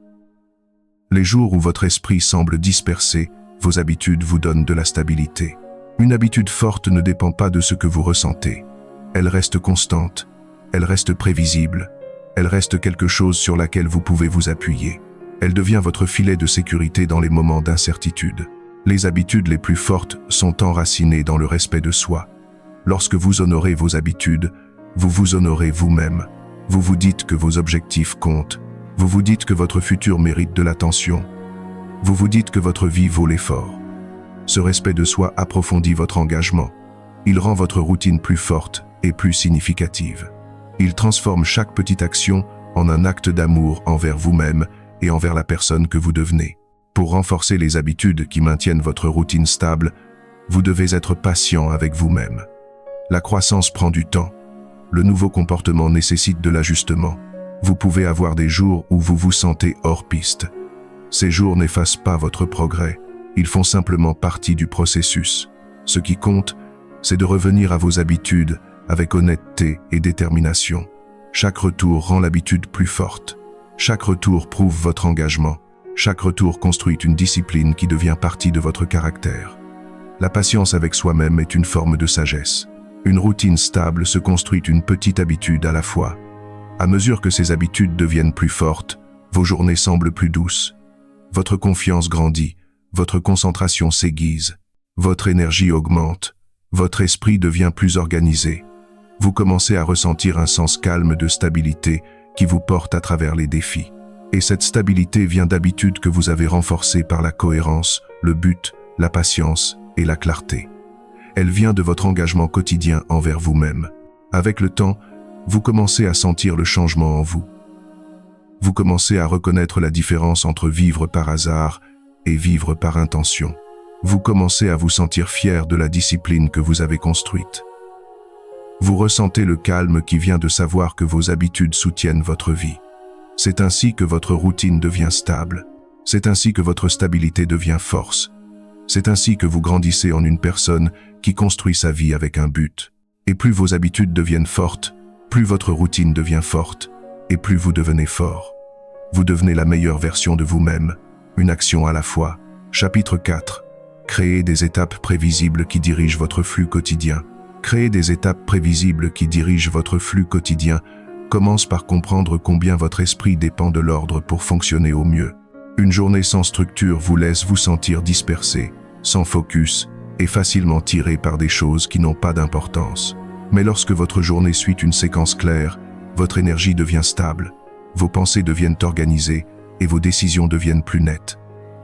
Les jours où votre esprit semble dispersé, vos habitudes vous donnent de la stabilité. Une habitude forte ne dépend pas de ce que vous ressentez. Elle reste constante, elle reste prévisible, elle reste quelque chose sur laquelle vous pouvez vous appuyer. Elle devient votre filet de sécurité dans les moments d'incertitude. Les habitudes les plus fortes sont enracinées dans le respect de soi. Lorsque vous honorez vos habitudes, vous vous honorez vous-même. Vous vous dites que vos objectifs comptent. Vous vous dites que votre futur mérite de l'attention. Vous vous dites que votre vie vaut l'effort. Ce respect de soi approfondit votre engagement. Il rend votre routine plus forte et plus significative. Il transforme chaque petite action en un acte d'amour envers vous-même et envers la personne que vous devenez. Pour renforcer les habitudes qui maintiennent votre routine stable, vous devez être patient avec vous-même. La croissance prend du temps. Le nouveau comportement nécessite de l'ajustement. Vous pouvez avoir des jours où vous vous sentez hors piste. Ces jours n'effacent pas votre progrès. Ils font simplement partie du processus. Ce qui compte, c'est de revenir à vos habitudes avec honnêteté et détermination. Chaque retour rend l'habitude plus forte. Chaque retour prouve votre engagement. Chaque retour construit une discipline qui devient partie de votre caractère. La patience avec soi-même est une forme de sagesse. Une routine stable se construit une petite habitude à la fois. À mesure que ces habitudes deviennent plus fortes, vos journées semblent plus douces. Votre confiance grandit, votre concentration s'aiguise, votre énergie augmente, votre esprit devient plus organisé. Vous commencez à ressentir un sens calme de stabilité qui vous porte à travers les défis. Et cette stabilité vient d'habitudes que vous avez renforcées par la cohérence, le but, la patience et la clarté. Elle vient de votre engagement quotidien envers vous-même. Avec le temps, vous commencez à sentir le changement en vous. Vous commencez à reconnaître la différence entre vivre par hasard et vivre par intention. Vous commencez à vous sentir fier de la discipline que vous avez construite. Vous ressentez le calme qui vient de savoir que vos habitudes soutiennent votre vie. C'est ainsi que votre routine devient stable. C'est ainsi que votre stabilité devient force. C'est ainsi que vous grandissez en une personne qui construit sa vie avec un but. Et plus vos habitudes deviennent fortes, plus votre routine devient forte, et plus vous devenez fort. Vous devenez la meilleure version de vous-même, une action à la fois. Chapitre 4. Créez des étapes prévisibles qui dirigent votre flux quotidien. Créer des étapes prévisibles qui dirigent votre flux quotidien commence par comprendre combien votre esprit dépend de l'ordre pour fonctionner au mieux. Une journée sans structure vous laisse vous sentir dispersé, sans focus et facilement tiré par des choses qui n'ont pas d'importance. Mais lorsque votre journée suit une séquence claire, votre énergie devient stable, vos pensées deviennent organisées et vos décisions deviennent plus nettes.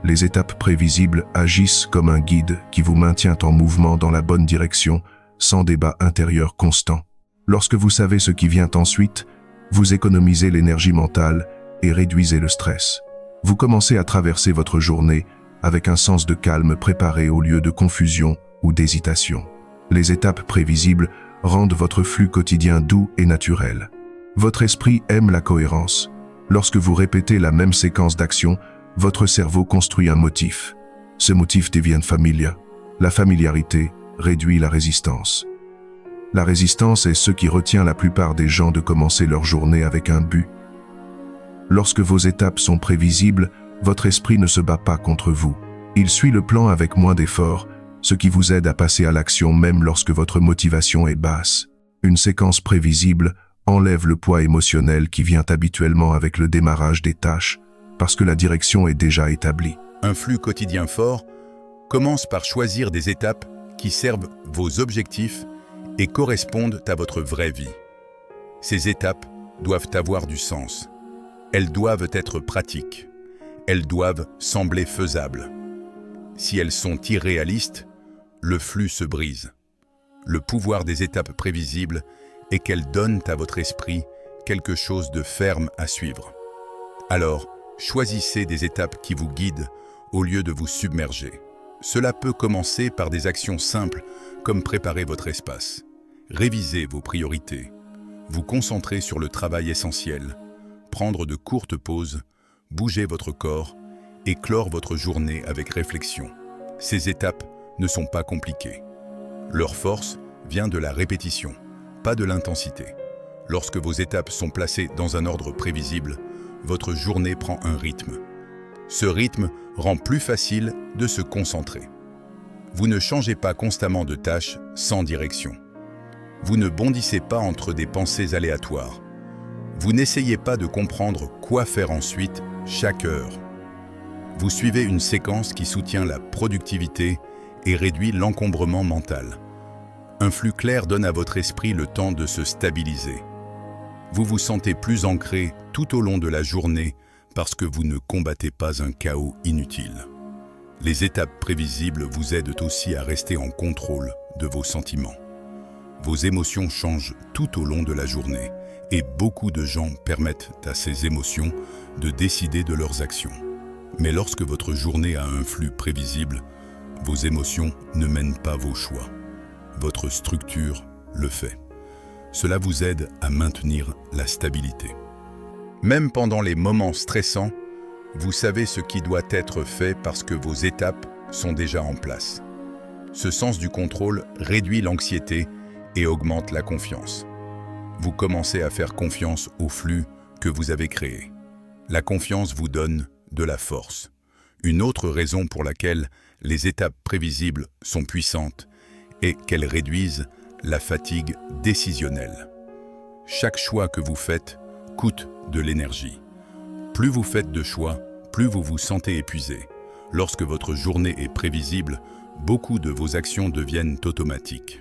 Les étapes prévisibles agissent comme un guide qui vous maintient en mouvement dans la bonne direction, sans débat intérieur constant. Lorsque vous savez ce qui vient ensuite, vous économisez l'énergie mentale et réduisez le stress. Vous commencez à traverser votre journée avec un sens de calme préparé au lieu de confusion ou d'hésitation. Les étapes prévisibles rendent votre flux quotidien doux et naturel. Votre esprit aime la cohérence. Lorsque vous répétez la même séquence d'actions, votre cerveau construit un motif. Ce motif devient familier. La familiarité réduit la résistance. La résistance est ce qui retient la plupart des gens de commencer leur journée avec un but. Lorsque vos étapes sont prévisibles, votre esprit ne se bat pas contre vous. Il suit le plan avec moins d'efforts, ce qui vous aide à passer à l'action même lorsque votre motivation est basse. Une séquence prévisible enlève le poids émotionnel qui vient habituellement avec le démarrage des tâches, parce que la direction est déjà établie. Un flux quotidien fort commence par choisir des étapes qui servent vos objectifs et correspondent à votre vraie vie. Ces étapes doivent avoir du sens. Elles doivent être pratiques. Elles doivent sembler faisables. Si elles sont irréalistes, le flux se brise. Le pouvoir des étapes prévisibles est qu'elles donnent à votre esprit quelque chose de ferme à suivre. Alors, choisissez des étapes qui vous guident au lieu de vous submerger. Cela peut commencer par des actions simples comme préparer votre espace, réviser vos priorités, vous concentrer sur le travail essentiel, prendre de courtes pauses, bouger votre corps et clore votre journée avec réflexion. Ces étapes ne sont pas compliquées. Leur force vient de la répétition, pas de l'intensité. Lorsque vos étapes sont placées dans un ordre prévisible, votre journée prend un rythme. Ce rythme rend plus facile de se concentrer. Vous ne changez pas constamment de tâche sans direction. Vous ne bondissez pas entre des pensées aléatoires. Vous n'essayez pas de comprendre quoi faire ensuite chaque heure. Vous suivez une séquence qui soutient la productivité et réduit l'encombrement mental. Un flux clair donne à votre esprit le temps de se stabiliser. Vous vous sentez plus ancré tout au long de la journée parce que vous ne combattez pas un chaos inutile. Les étapes prévisibles vous aident aussi à rester en contrôle de vos sentiments. Vos émotions changent tout au long de la journée et beaucoup de gens permettent à ces émotions de décider de leurs actions. Mais lorsque votre journée a un flux prévisible, vos émotions ne mènent pas vos choix. Votre structure le fait. Cela vous aide à maintenir la stabilité. Même pendant les moments stressants, vous savez ce qui doit être fait parce que vos étapes sont déjà en place. Ce sens du contrôle réduit l'anxiété et augmente la confiance. Vous commencez à faire confiance au flux que vous avez créé. La confiance vous donne de la force. Une autre raison pour laquelle les étapes prévisibles sont puissantes est qu'elles réduisent la fatigue décisionnelle. Chaque choix que vous faites coûte de l'énergie. Plus vous faites de choix, plus vous vous sentez épuisé. Lorsque votre journée est prévisible, beaucoup de vos actions deviennent automatiques.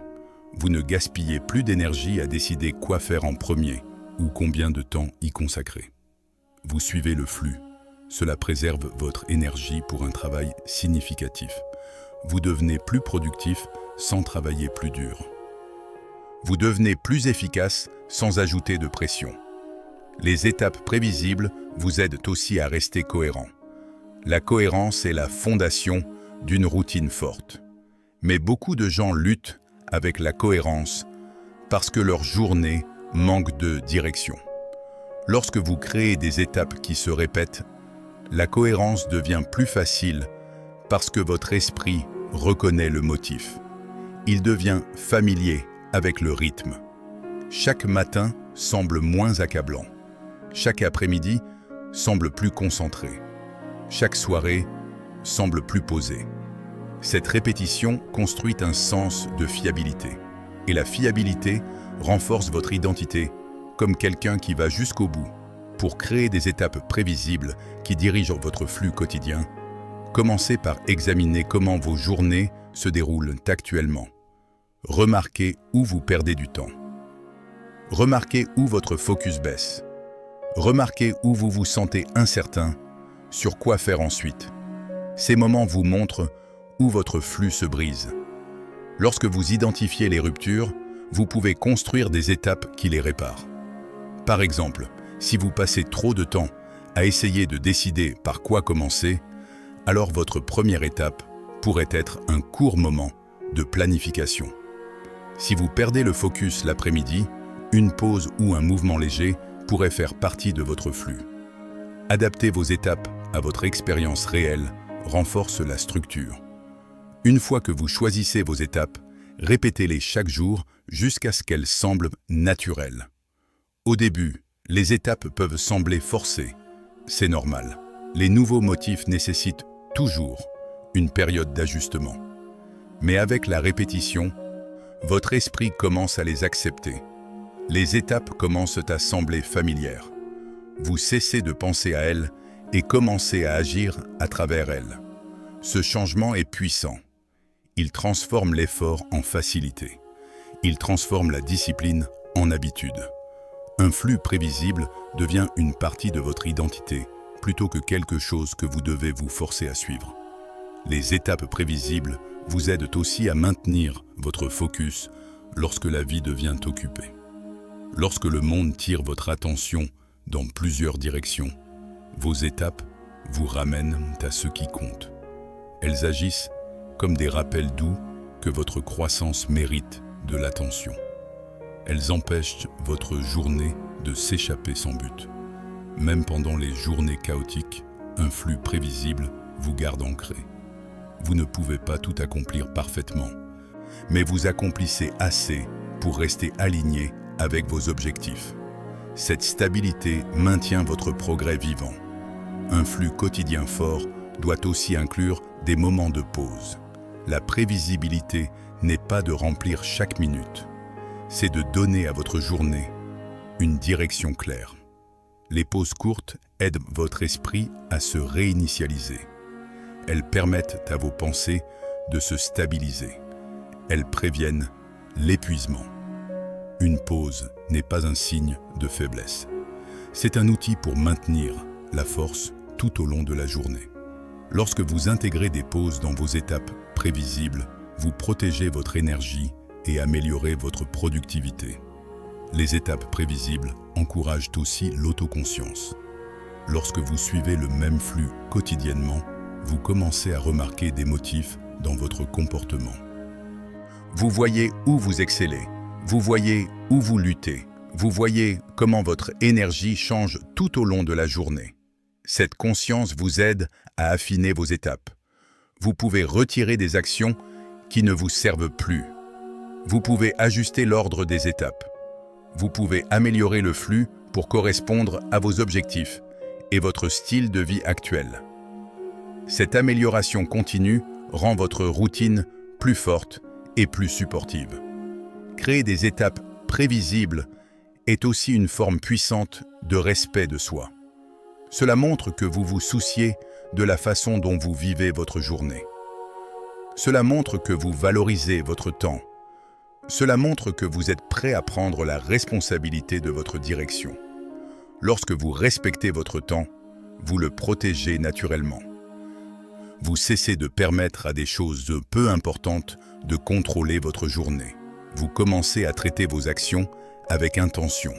Vous ne gaspillez plus d'énergie à décider quoi faire en premier ou combien de temps y consacrer. Vous suivez le flux. Cela préserve votre énergie pour un travail significatif. Vous devenez plus productif sans travailler plus dur. Vous devenez plus efficace sans ajouter de pression. Les étapes prévisibles vous aident aussi à rester cohérent. La cohérence est la fondation d'une routine forte. Mais beaucoup de gens luttent avec la cohérence parce que leur journée manque de direction. Lorsque vous créez des étapes qui se répètent, la cohérence devient plus facile parce que votre esprit reconnaît le motif. Il devient familier avec le rythme. Chaque matin semble moins accablant. Chaque après-midi semble plus concentré. Chaque soirée semble plus posée. Cette répétition construit un sens de fiabilité. Et la fiabilité renforce votre identité comme quelqu'un qui va jusqu'au bout. Pour créer des étapes prévisibles qui dirigent votre flux quotidien, commencez par examiner comment vos journées se déroulent actuellement. Remarquez où vous perdez du temps. Remarquez où votre focus baisse. Remarquez où vous vous sentez incertain, sur quoi faire ensuite. Ces moments vous montrent où votre flux se brise. Lorsque vous identifiez les ruptures, vous pouvez construire des étapes qui les réparent. Par exemple, si vous passez trop de temps à essayer de décider par quoi commencer, alors votre première étape pourrait être un court moment de planification. Si vous perdez le focus l'après-midi, une pause ou un mouvement léger pourrait faire partie de votre flux. Adapter vos étapes à votre expérience réelle renforce la structure. Une fois que vous choisissez vos étapes, répétez-les chaque jour jusqu'à ce qu'elles semblent naturelles. Au début, les étapes peuvent sembler forcées. C'est normal. Les nouveaux motifs nécessitent toujours une période d'ajustement. Mais avec la répétition, votre esprit commence à les accepter. Les étapes commencent à sembler familières. Vous cessez de penser à elles et commencez à agir à travers elles. Ce changement est puissant. Il transforme l'effort en facilité. Il transforme la discipline en habitude. Un flux prévisible devient une partie de votre identité plutôt que quelque chose que vous devez vous forcer à suivre. Les étapes prévisibles vous aident aussi à maintenir votre focus lorsque la vie devient occupée. Lorsque le monde tire votre attention dans plusieurs directions, vos étapes vous ramènent à ce qui compte. Elles agissent comme des rappels doux que votre croissance mérite de l'attention. Elles empêchent votre journée de s'échapper sans but. Même pendant les journées chaotiques, un flux prévisible vous garde ancré. Vous ne pouvez pas tout accomplir parfaitement, mais vous accomplissez assez pour rester aligné avec vos objectifs. Cette stabilité maintient votre progrès vivant. Un flux quotidien fort doit aussi inclure des moments de pause. La prévisibilité n'est pas de remplir chaque minute, c'est de donner à votre journée une direction claire. Les pauses courtes aident votre esprit à se réinitialiser. Elles permettent à vos pensées de se stabiliser. Elles préviennent l'épuisement. Une pause n'est pas un signe de faiblesse. C'est un outil pour maintenir la force tout au long de la journée. Lorsque vous intégrez des pauses dans vos étapes prévisibles, vous protégez votre énergie et améliorez votre productivité. Les étapes prévisibles encouragent aussi l'autoconscience. Lorsque vous suivez le même flux quotidiennement, vous commencez à remarquer des motifs dans votre comportement. Vous voyez où vous excellez, Vous voyez où vous luttez. Vous voyez comment votre énergie change tout au long de la journée. Cette conscience vous aide à affiner vos étapes. Vous pouvez retirer des actions qui ne vous servent plus. Vous pouvez ajuster l'ordre des étapes. Vous pouvez améliorer le flux pour correspondre à vos objectifs et votre style de vie actuel. Cette amélioration continue rend votre routine plus forte et plus supportive. Créer des étapes prévisibles est aussi une forme puissante de respect de soi. Cela montre que vous vous souciez de la façon dont vous vivez votre journée. Cela montre que vous valorisez votre temps. Cela montre que vous êtes prêt à prendre la responsabilité de votre direction. Lorsque vous respectez votre temps, vous le protégez naturellement. Vous cessez de permettre à des choses peu importantes de contrôler votre journée. Vous commencez à traiter vos actions avec intention.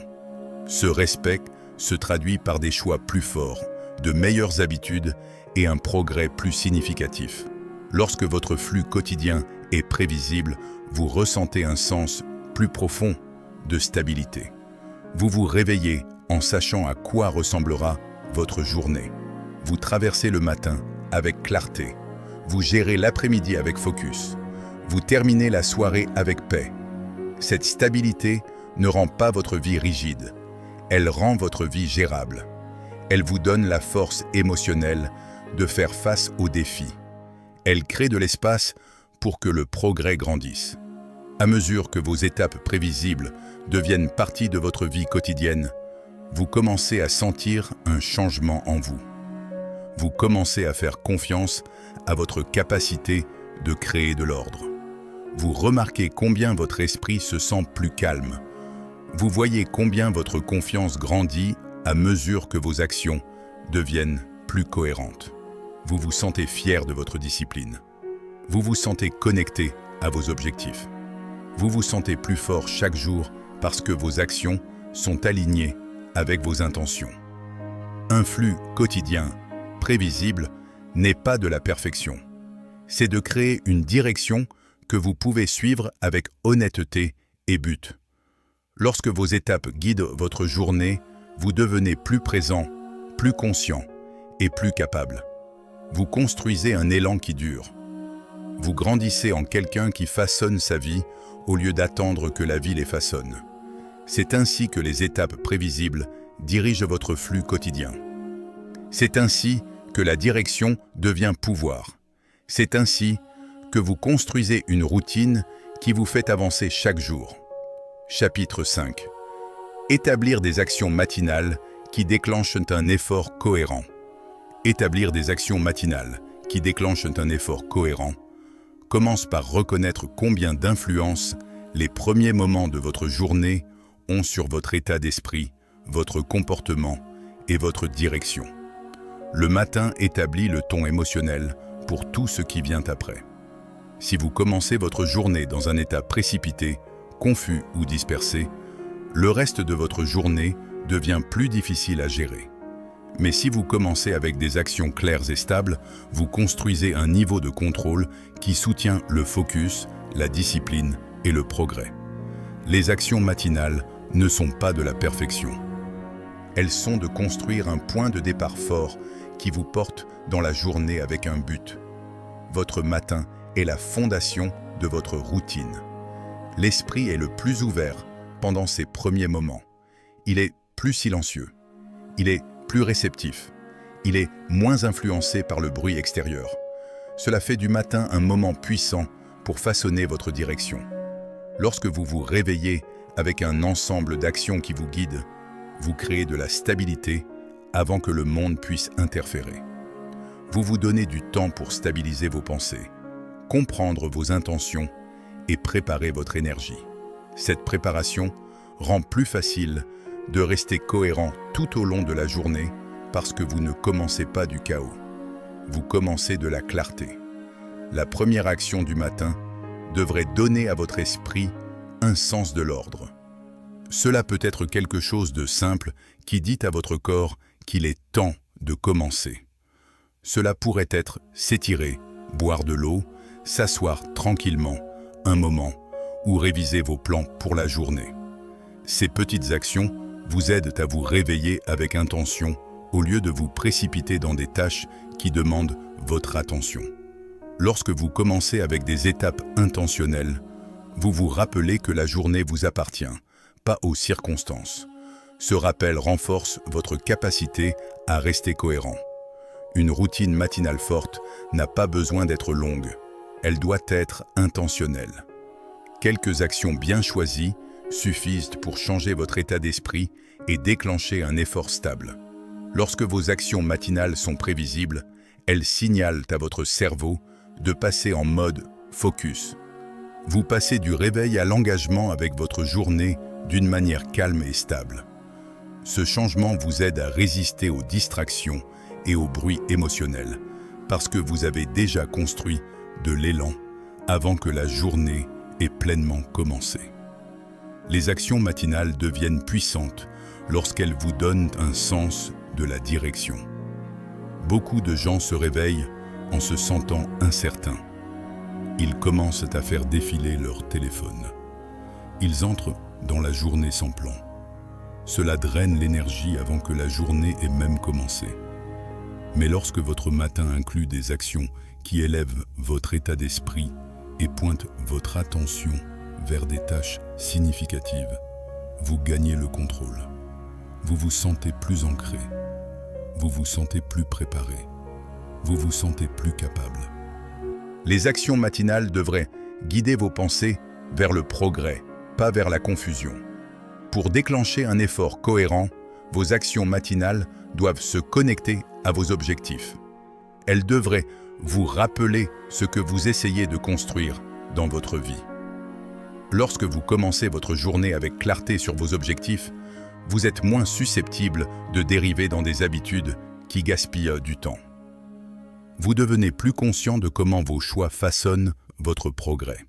Ce respect se traduit par des choix plus forts, de meilleures habitudes et un progrès plus significatif. Lorsque votre flux quotidien est prévisible, vous ressentez un sens plus profond de stabilité. Vous vous réveillez en sachant à quoi ressemblera votre journée. Vous traversez le matin avec clarté. Vous gérez l'après-midi avec focus. Vous terminez la soirée avec paix. Cette stabilité ne rend pas votre vie rigide. Elle rend votre vie gérable. Elle vous donne la force émotionnelle de faire face aux défis. Elle crée de l'espace pour que le progrès grandisse. À mesure que vos étapes prévisibles deviennent partie de votre vie quotidienne, vous commencez à sentir un changement en vous. Vous commencez à faire confiance à votre capacité de créer de l'ordre. Vous remarquez combien votre esprit se sent plus calme. Vous voyez combien votre confiance grandit à mesure que vos actions deviennent plus cohérentes. Vous vous sentez fier de votre discipline. Vous vous sentez connecté à vos objectifs. Vous vous sentez plus fort chaque jour parce que vos actions sont alignées avec vos intentions. Un flux quotidien, prévisible, n'est pas de la perfection. C'est de créer une direction que vous pouvez suivre avec honnêteté et but. Lorsque vos étapes guident votre journée, vous devenez plus présent, plus conscient et plus capable. Vous construisez un élan qui dure. Vous grandissez en quelqu'un qui façonne sa vie au lieu d'attendre que la vie les façonne. C'est ainsi que les étapes prévisibles dirigent votre flux quotidien. C'est ainsi que la direction devient pouvoir. C'est ainsi que vous construisez une routine qui vous fait avancer chaque jour. Chapitre 5. Établir des actions matinales qui déclenchent un effort cohérent. Établir des actions matinales qui déclenchent un effort cohérent commence par reconnaître combien d'influence les premiers moments de votre journée ont sur votre état d'esprit, votre comportement et votre direction. Le matin établit le ton émotionnel pour tout ce qui vient après. Si vous commencez votre journée dans un état précipité, confus ou dispersé, le reste de votre journée devient plus difficile à gérer. Mais si vous commencez avec des actions claires et stables, vous construisez un niveau de contrôle qui soutient le focus, la discipline et le progrès. Les actions matinales ne sont pas de la perfection. Elles sont de construire un point de départ fort qui vous porte dans la journée avec un but. Votre matin est la fondation de votre routine. L'esprit est le plus ouvert pendant ces premiers moments. Il est plus silencieux. Il est plus réceptif. Il est moins influencé par le bruit extérieur. Cela fait du matin un moment puissant pour façonner votre direction. Lorsque vous vous réveillez avec un ensemble d'actions qui vous guident, vous créez de la stabilité avant que le monde puisse interférer. Vous vous donnez du temps pour stabiliser vos pensées, comprendre vos intentions et préparer votre énergie. Cette préparation rend plus facile de rester cohérent tout au long de la journée parce que vous ne commencez pas du chaos. Vous commencez de la clarté. La première action du matin devrait donner à votre esprit un sens de l'ordre. Cela peut être quelque chose de simple qui dit à votre corps qu'il est temps de commencer. Cela pourrait être s'étirer, boire de l'eau, s'asseoir tranquillement un moment ou réviser vos plans pour la journée. Ces petites actions vous aident à vous réveiller avec intention au lieu de vous précipiter dans des tâches qui demandent votre attention. Lorsque vous commencez avec des étapes intentionnelles, vous vous rappelez que la journée vous appartient, pas aux circonstances. Ce rappel renforce votre capacité à rester cohérent. Une routine matinale forte n'a pas besoin d'être longue, elle doit être intentionnelle. Quelques actions bien choisies suffisent pour changer votre état d'esprit et déclencher un effort stable. Lorsque vos actions matinales sont prévisibles, elles signalent à votre cerveau de passer en mode focus. Vous passez du réveil à l'engagement avec votre journée d'une manière calme et stable. Ce changement vous aide à résister aux distractions et aux bruits émotionnels, parce que vous avez déjà construit de l'élan avant que la journée ait pleinement commencé. Les actions matinales deviennent puissantes lorsqu'elles vous donnent un sens de la direction. Beaucoup de gens se réveillent en se sentant incertains. Ils commencent à faire défiler leur téléphone. Ils entrent dans la journée sans plan. Cela draine l'énergie avant que la journée ait même commencé. Mais lorsque votre matin inclut des actions qui élèvent votre état d'esprit et pointent votre attention vers des tâches significatives, vous gagnez le contrôle. Vous vous sentez plus ancré. Vous vous sentez plus préparé. Vous vous sentez plus capable. Les actions matinales devraient guider vos pensées vers le progrès, pas vers la confusion. Pour déclencher un effort cohérent, vos actions matinales doivent se connecter à vos objectifs. Elles devraient vous rappeler ce que vous essayez de construire dans votre vie. Lorsque vous commencez votre journée avec clarté sur vos objectifs, vous êtes moins susceptible de dériver dans des habitudes qui gaspillent du temps. Vous devenez plus conscient de comment vos choix façonnent votre progrès.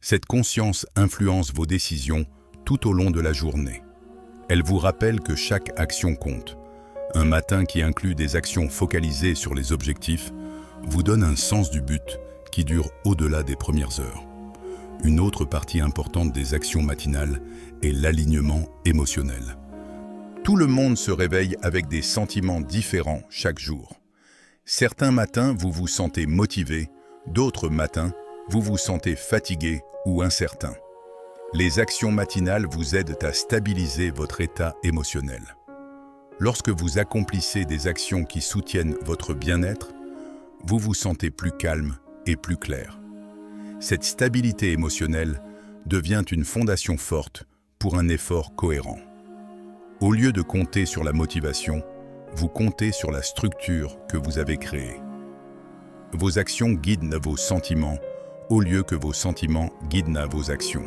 Cette conscience influence vos décisions tout au long de la journée. Elle vous rappelle que chaque action compte. Un matin qui inclut des actions focalisées sur les objectifs vous donne un sens du but qui dure au-delà des premières heures. Une autre partie importante des actions matinales est l'alignement émotionnel. Tout le monde se réveille avec des sentiments différents chaque jour. Certains matins, vous vous sentez motivé, d'autres matins, vous vous sentez fatigué ou incertain. Les actions matinales vous aident à stabiliser votre état émotionnel. Lorsque vous accomplissez des actions qui soutiennent votre bien-être, vous vous sentez plus calme et plus clair. Cette stabilité émotionnelle devient une fondation forte pour un effort cohérent. Au lieu de compter sur la motivation, vous comptez sur la structure que vous avez créée. Vos actions guident vos sentiments au lieu que vos sentiments guident vos actions.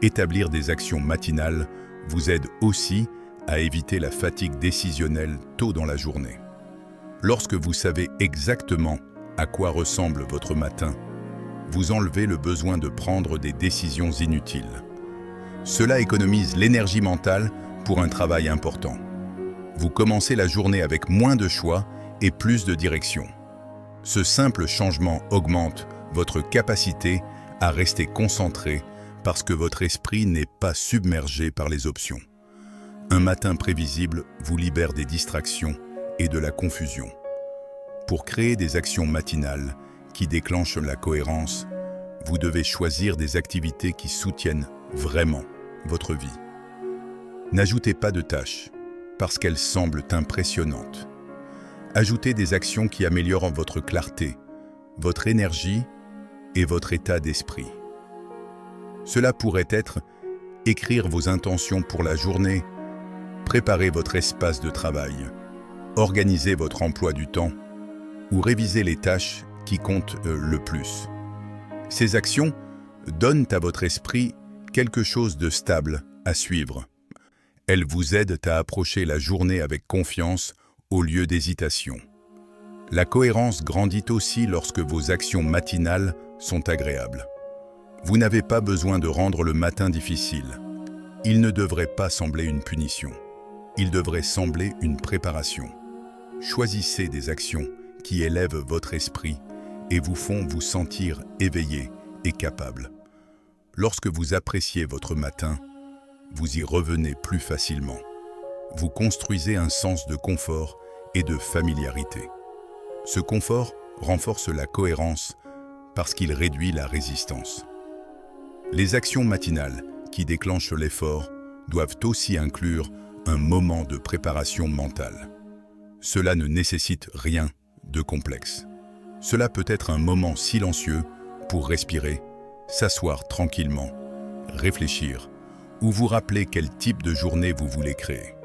Établir des actions matinales vous aide aussi à éviter la fatigue décisionnelle tôt dans la journée. Lorsque vous savez exactement à quoi ressemble votre matin, vous enlevez le besoin de prendre des décisions inutiles. Cela économise l'énergie mentale pour un travail important. Vous commencez la journée avec moins de choix et plus de direction. Ce simple changement augmente votre capacité à rester concentré parce que votre esprit n'est pas submergé par les options. Un matin prévisible vous libère des distractions et de la confusion. Pour créer des actions matinales qui déclenchent la cohérence, vous devez choisir des activités qui soutiennent vraiment votre vie. N'ajoutez pas de tâches parce qu'elles semblent impressionnantes. Ajoutez des actions qui améliorent votre clarté, votre énergie et votre état d'esprit. Cela pourrait être écrire vos intentions pour la journée, préparer votre espace de travail, organiser votre emploi du temps ou réviser les tâches qui comptent le plus. Ces actions donnent à votre esprit quelque chose de stable à suivre. Elles vous aident à approcher la journée avec confiance au lieu d'hésitation. La cohérence grandit aussi lorsque vos actions matinales sont agréables. Vous n'avez pas besoin de rendre le matin difficile. Il ne devrait pas sembler une punition. Il devrait sembler une préparation. Choisissez des actions qui élèvent votre esprit et vous font vous sentir éveillé et capable. Lorsque vous appréciez votre matin, vous y revenez plus facilement. Vous construisez un sens de confort et de familiarité. Ce confort renforce la cohérence parce qu'il réduit la résistance. Les actions matinales qui déclenchent l'effort doivent aussi inclure un moment de préparation mentale. Cela ne nécessite rien de complexe. Cela peut être un moment silencieux pour respirer, s'asseoir tranquillement, réfléchir ou vous rappeler quel type de journée vous voulez créer.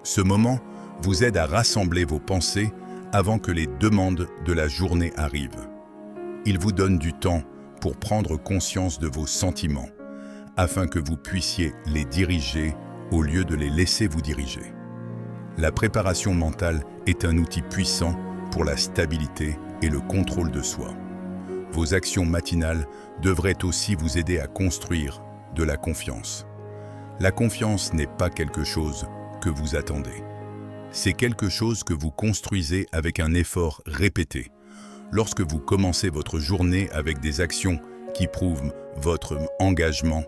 Ce moment vous aide à rassembler vos pensées avant que les demandes de la journée arrivent. Il vous donne du temps pour prendre conscience de vos sentiments, afin que vous puissiez les diriger au lieu de les laisser vous diriger. La préparation mentale est un outil puissant pour la stabilité et le contrôle de soi. Vos actions matinales devraient aussi vous aider à construire de la confiance. La confiance n'est pas quelque chose que vous attendez. C'est quelque chose que vous construisez avec un effort répété. Lorsque vous commencez votre journée avec des actions qui prouvent votre engagement,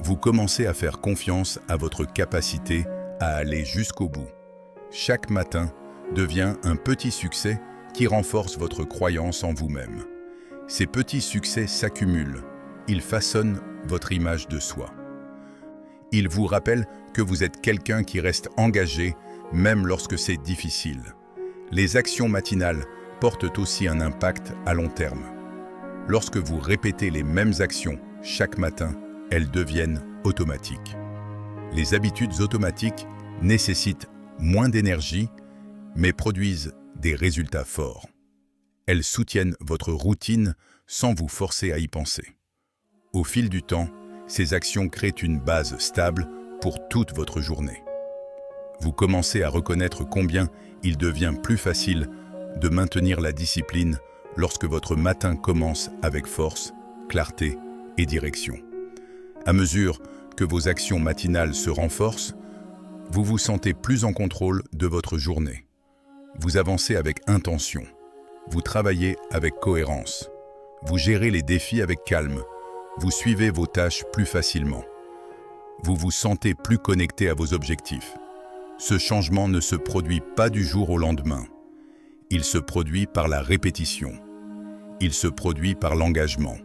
vous commencez à faire confiance à votre capacité à aller jusqu'au bout. Chaque matin devient un petit succès qui renforce votre croyance en vous-même. Ces petits succès s'accumulent. Ils façonnent votre image de soi. Ils vous rappellent que vous êtes quelqu'un qui reste engagé même lorsque c'est difficile. Les actions matinales portent aussi un impact à long terme. Lorsque vous répétez les mêmes actions chaque matin, elles deviennent automatiques. Les habitudes automatiques nécessitent moins d'énergie, mais produisent des résultats forts. Elles soutiennent votre routine sans vous forcer à y penser. Au fil du temps, ces actions créent une base stable pour toute votre journée. Vous commencez à reconnaître combien il devient plus facile de maintenir la discipline lorsque votre matin commence avec force, clarté et direction. À mesure que vos actions matinales se renforcent, vous vous sentez plus en contrôle de votre journée. Vous avancez avec intention. Vous travaillez avec cohérence. Vous gérez les défis avec calme. Vous suivez vos tâches plus facilement. Vous vous sentez plus connecté à vos objectifs. Ce changement ne se produit pas du jour au lendemain. Il se produit par la répétition. Il se produit par l'engagement.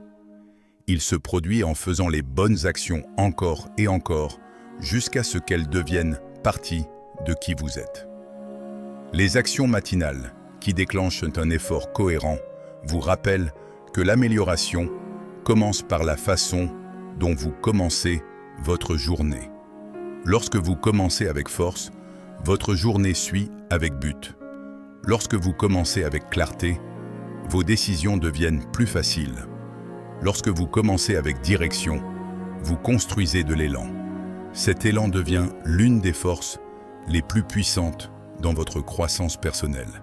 Il se produit en faisant les bonnes actions encore et encore, jusqu'à ce qu'elles deviennent partie de qui vous êtes. Les actions matinales, qui déclenchent un effort cohérent, vous rappellent que l'amélioration commence par la façon dont vous commencez votre journée. Lorsque vous commencez avec force, votre journée suit avec but. Lorsque vous commencez avec clarté, vos décisions deviennent plus faciles. Lorsque vous commencez avec direction, vous construisez de l'élan. Cet élan devient l'une des forces les plus puissantes dans votre croissance personnelle.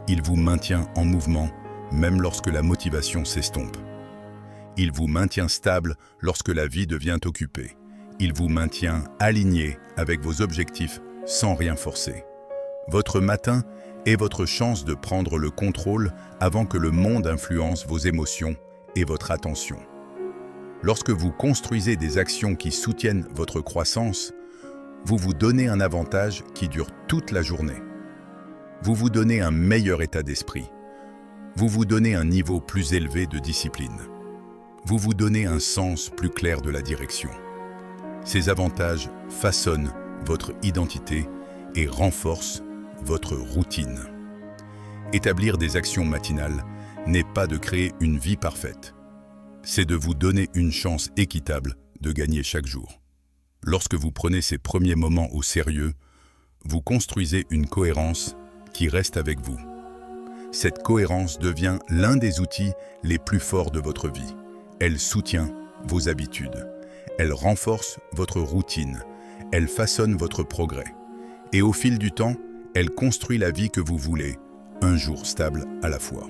Il vous maintient en mouvement même lorsque la motivation s'estompe. Il vous maintient stable lorsque la vie devient occupée. Il vous maintient aligné avec vos objectifs sans rien forcer. Votre matin est votre chance de prendre le contrôle avant que le monde influence vos émotions et votre attention. Lorsque vous construisez des actions qui soutiennent votre croissance, vous vous donnez un avantage qui dure toute la journée. Vous vous donnez un meilleur état d'esprit. Vous vous donnez un niveau plus élevé de discipline. Vous vous donnez un sens plus clair de la direction. Ces avantages façonnent votre identité et renforcent votre routine. Établir des actions matinales n'est pas de créer une vie parfaite. C'est de vous donner une chance équitable de gagner chaque jour. Lorsque vous prenez ces premiers moments au sérieux, vous construisez une cohérence qui reste avec vous. Cette cohérence devient l'un des outils les plus forts de votre vie. Elle soutient vos habitudes. Elle renforce votre routine. Elle façonne votre progrès. Et au fil du temps, elle construit la vie que vous voulez, un jour stable à la fois.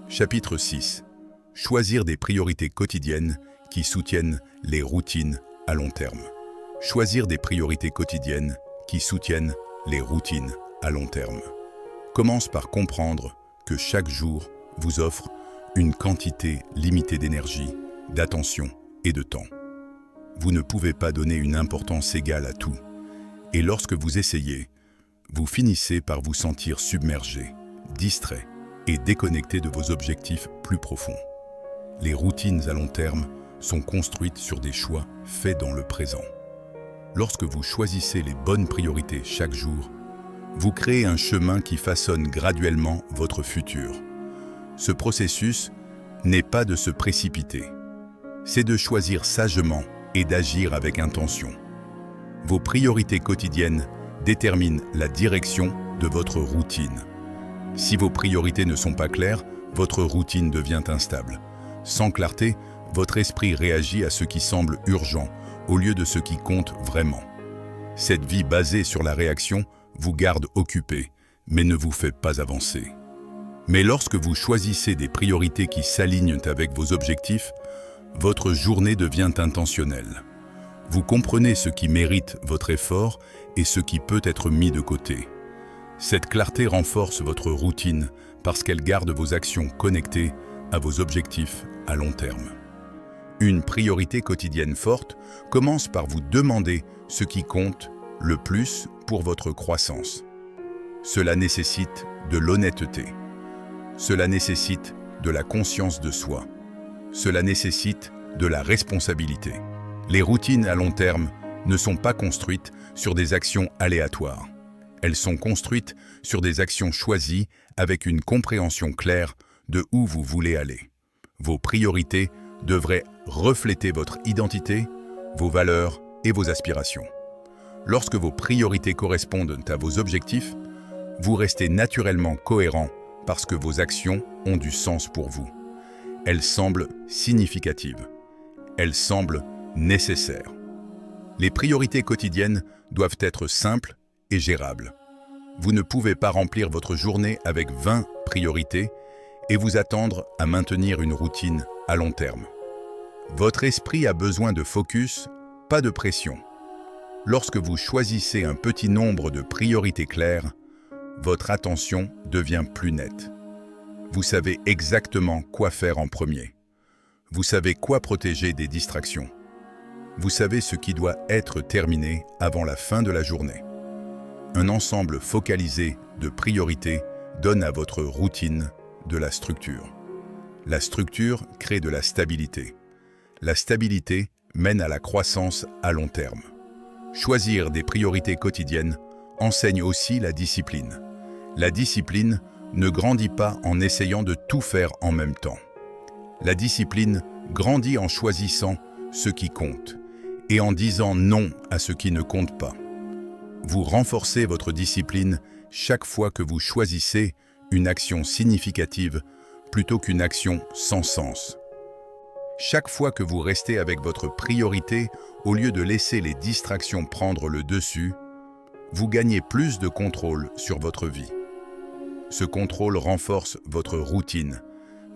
Chapitre 6. Choisir des priorités quotidiennes qui soutiennent les routines à long terme. Choisir des priorités quotidiennes qui soutiennent les routines à long terme. Commence par comprendre que chaque jour vous offre une quantité limitée d'énergie, d'attention et de temps. Vous ne pouvez pas donner une importance égale à tout. Et lorsque vous essayez, vous finissez par vous sentir submergé, distrait et déconnecté de vos objectifs plus profonds. Les routines à long terme sont construites sur des choix faits dans le présent. Lorsque vous choisissez les bonnes priorités chaque jour, vous créez un chemin qui façonne graduellement votre futur. Ce processus n'est pas de se précipiter, c'est de choisir sagement et d'agir avec intention. Vos priorités quotidiennes déterminent la direction de votre routine. Si vos priorités ne sont pas claires, votre routine devient instable. Sans clarté, votre esprit réagit à ce qui semble urgent au lieu de ce qui compte vraiment. Cette vie basée sur la réaction vous garde occupé, mais ne vous fait pas avancer. Mais lorsque vous choisissez des priorités qui s'alignent avec vos objectifs, votre journée devient intentionnelle. Vous comprenez ce qui mérite votre effort et ce qui peut être mis de côté. Cette clarté renforce votre routine parce qu'elle garde vos actions connectées à vos objectifs à long terme. Une priorité quotidienne forte commence par vous demander ce qui compte le plus pour votre croissance. Cela nécessite de l'honnêteté. Cela nécessite de la conscience de soi. Cela nécessite de la responsabilité. Les routines à long terme ne sont pas construites sur des actions aléatoires. Elles sont construites sur des actions choisies avec une compréhension claire de où vous voulez aller. Vos priorités devraient refléter votre identité, vos valeurs et vos aspirations. Lorsque vos priorités correspondent à vos objectifs, vous restez naturellement cohérent parce que vos actions ont du sens pour vous. Elles semblent significatives. Elles semblent nécessaires. Les priorités quotidiennes doivent être simples et gérables. Vous ne pouvez pas remplir votre journée avec 20 priorités et vous attendre à maintenir une routine à long terme. Votre esprit a besoin de focus, pas de pression. Lorsque vous choisissez un petit nombre de priorités claires, votre attention devient plus nette. Vous savez exactement quoi faire en premier. Vous savez quoi protéger des distractions. Vous savez ce qui doit être terminé avant la fin de la journée. Un ensemble focalisé de priorités donne à votre routine de la structure. La structure crée de la stabilité. La stabilité mène à la croissance à long terme. Choisir des priorités quotidiennes enseigne aussi la discipline. La discipline ne grandit pas en essayant de tout faire en même temps. La discipline grandit en choisissant ce qui compte et en disant non à ce qui ne compte pas. Vous renforcez votre discipline chaque fois que vous choisissez une action significative plutôt qu'une action sans sens. Chaque fois que vous restez avec votre priorité, au lieu de laisser les distractions prendre le dessus, vous gagnez plus de contrôle sur votre vie. Ce contrôle renforce votre routine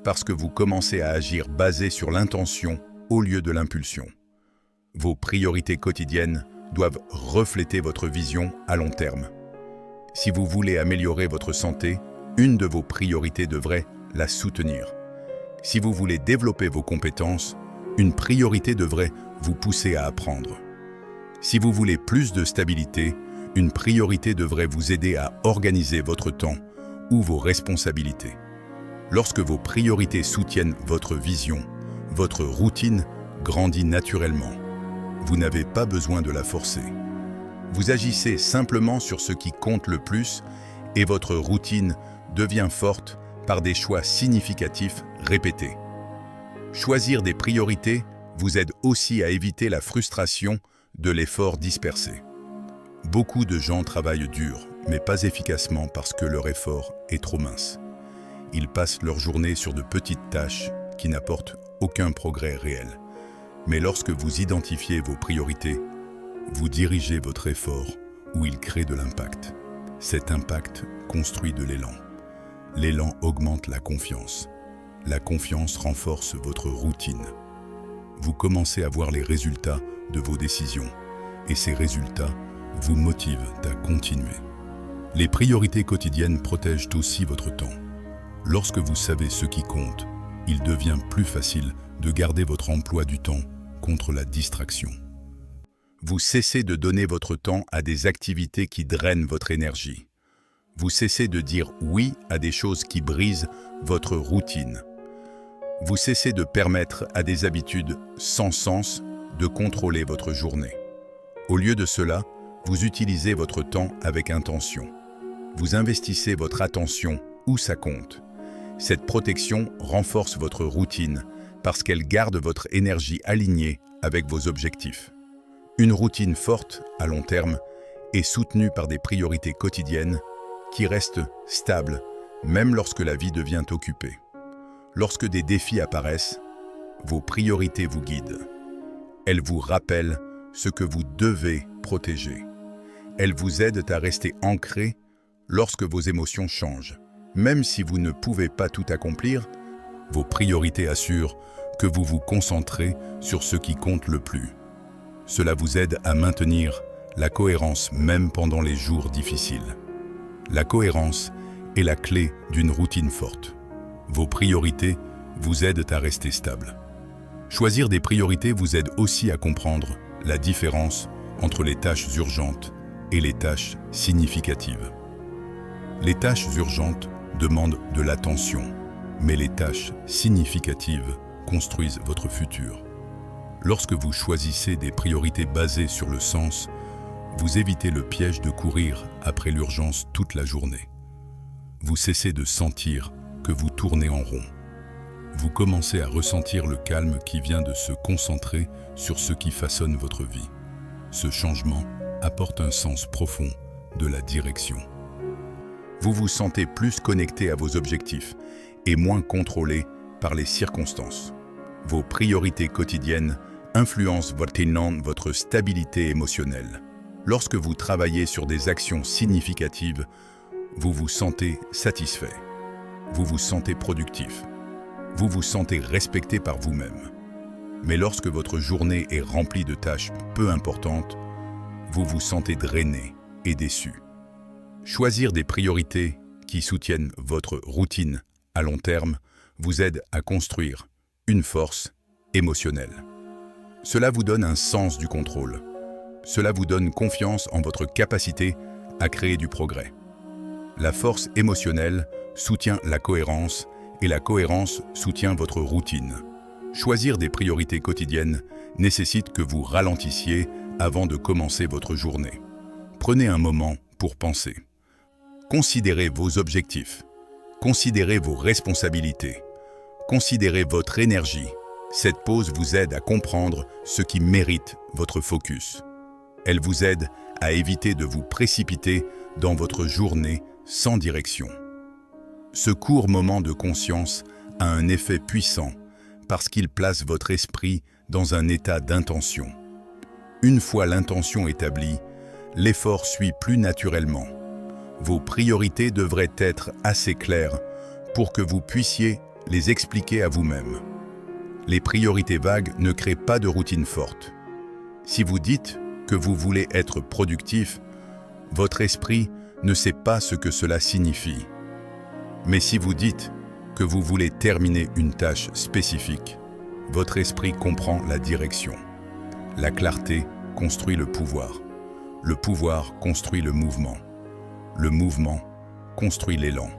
parce que vous commencez à agir basé sur l'intention au lieu de l'impulsion. Vos priorités quotidiennes doivent refléter votre vision à long terme. Si vous voulez améliorer votre santé, une de vos priorités devrait la soutenir. Si vous voulez développer vos compétences, une priorité devrait vous pousser à apprendre. Si vous voulez plus de stabilité, une priorité devrait vous aider à organiser votre temps ou vos responsabilités. Lorsque vos priorités soutiennent votre vision, votre routine grandit naturellement. Vous n'avez pas besoin de la forcer. Vous agissez simplement sur ce qui compte le plus et votre routine devient forte par des choix significatifs répétés. Choisir des priorités vous aide aussi à éviter la frustration de l'effort dispersé. Beaucoup de gens travaillent dur, mais pas efficacement parce que leur effort est trop mince. Ils passent leur journée sur de petites tâches qui n'apportent aucun progrès réel. Mais lorsque vous identifiez vos priorités, vous dirigez votre effort où il crée de l'impact. Cet impact construit de l'élan. L'élan augmente la confiance. La confiance renforce votre routine. Vous commencez à voir les résultats de vos décisions et ces résultats vous motivent à continuer. Les priorités quotidiennes protègent aussi votre temps. Lorsque vous savez ce qui compte, il devient plus facile de garder votre emploi du temps contre la distraction. Vous cessez de donner votre temps à des activités qui drainent votre énergie. Vous cessez de dire oui à des choses qui brisent votre routine. Vous cessez de permettre à des habitudes sans sens de contrôler votre journée. Au lieu de cela, vous utilisez votre temps avec intention. Vous investissez votre attention où ça compte. Cette protection renforce votre routine parce qu'elle garde votre énergie alignée avec vos objectifs. Une routine forte, à long terme, est soutenue par des priorités quotidiennes qui restent stables, même lorsque la vie devient occupée. Lorsque des défis apparaissent, vos priorités vous guident. Elles vous rappellent ce que vous devez protéger. Elles vous aident à rester ancré lorsque vos émotions changent. Même si vous ne pouvez pas tout accomplir, vos priorités assurent que vous vous concentrez sur ce qui compte le plus. Cela vous aide à maintenir la cohérence même pendant les jours difficiles. La cohérence est la clé d'une routine forte. Vos priorités vous aident à rester stable. Choisir des priorités vous aide aussi à comprendre la différence entre les tâches urgentes et les tâches significatives. Les tâches urgentes demandent de l'attention, mais les tâches significatives construisent votre futur. Lorsque vous choisissez des priorités basées sur le sens, vous évitez le piège de courir après l'urgence toute la journée. Vous cessez de sentir que vous tournez en rond. Vous commencez à ressentir le calme qui vient de se concentrer sur ce qui façonne votre vie. Ce changement apporte un sens profond de la direction. Vous vous sentez plus connecté à vos objectifs et moins contrôlé par les circonstances. Vos priorités quotidiennes influencent votre stabilité émotionnelle. Lorsque vous travaillez sur des actions significatives, vous vous sentez satisfait. Vous vous sentez productif. Vous vous sentez respecté par vous-même. Mais lorsque votre journée est remplie de tâches peu importantes, vous vous sentez drainé et déçu. Choisir des priorités qui soutiennent votre routine à long terme vous aide à construire une force émotionnelle. Cela vous donne un sens du contrôle. Cela vous donne confiance en votre capacité à créer du progrès. La force émotionnelle soutient la cohérence et la cohérence soutient votre routine. Choisir des priorités quotidiennes nécessite que vous ralentissiez avant de commencer votre journée. Prenez un moment pour penser. Considérez vos objectifs. Considérez vos responsabilités. Considérez votre énergie. Cette pause vous aide à comprendre ce qui mérite votre focus. Elle vous aide à éviter de vous précipiter dans votre journée sans direction. Ce court moment de conscience a un effet puissant parce qu'il place votre esprit dans un état d'intention. Une fois l'intention établie, l'effort suit plus naturellement. Vos priorités devraient être assez claires pour que vous puissiez les expliquer à vous-même. Les priorités vagues ne créent pas de routine forte. Si vous dites que vous voulez être productif, votre esprit ne sait pas ce que cela signifie. Mais si vous dites que vous voulez terminer une tâche spécifique, votre esprit comprend la direction. La clarté construit le pouvoir. Le pouvoir construit le mouvement. Le mouvement construit l'élan.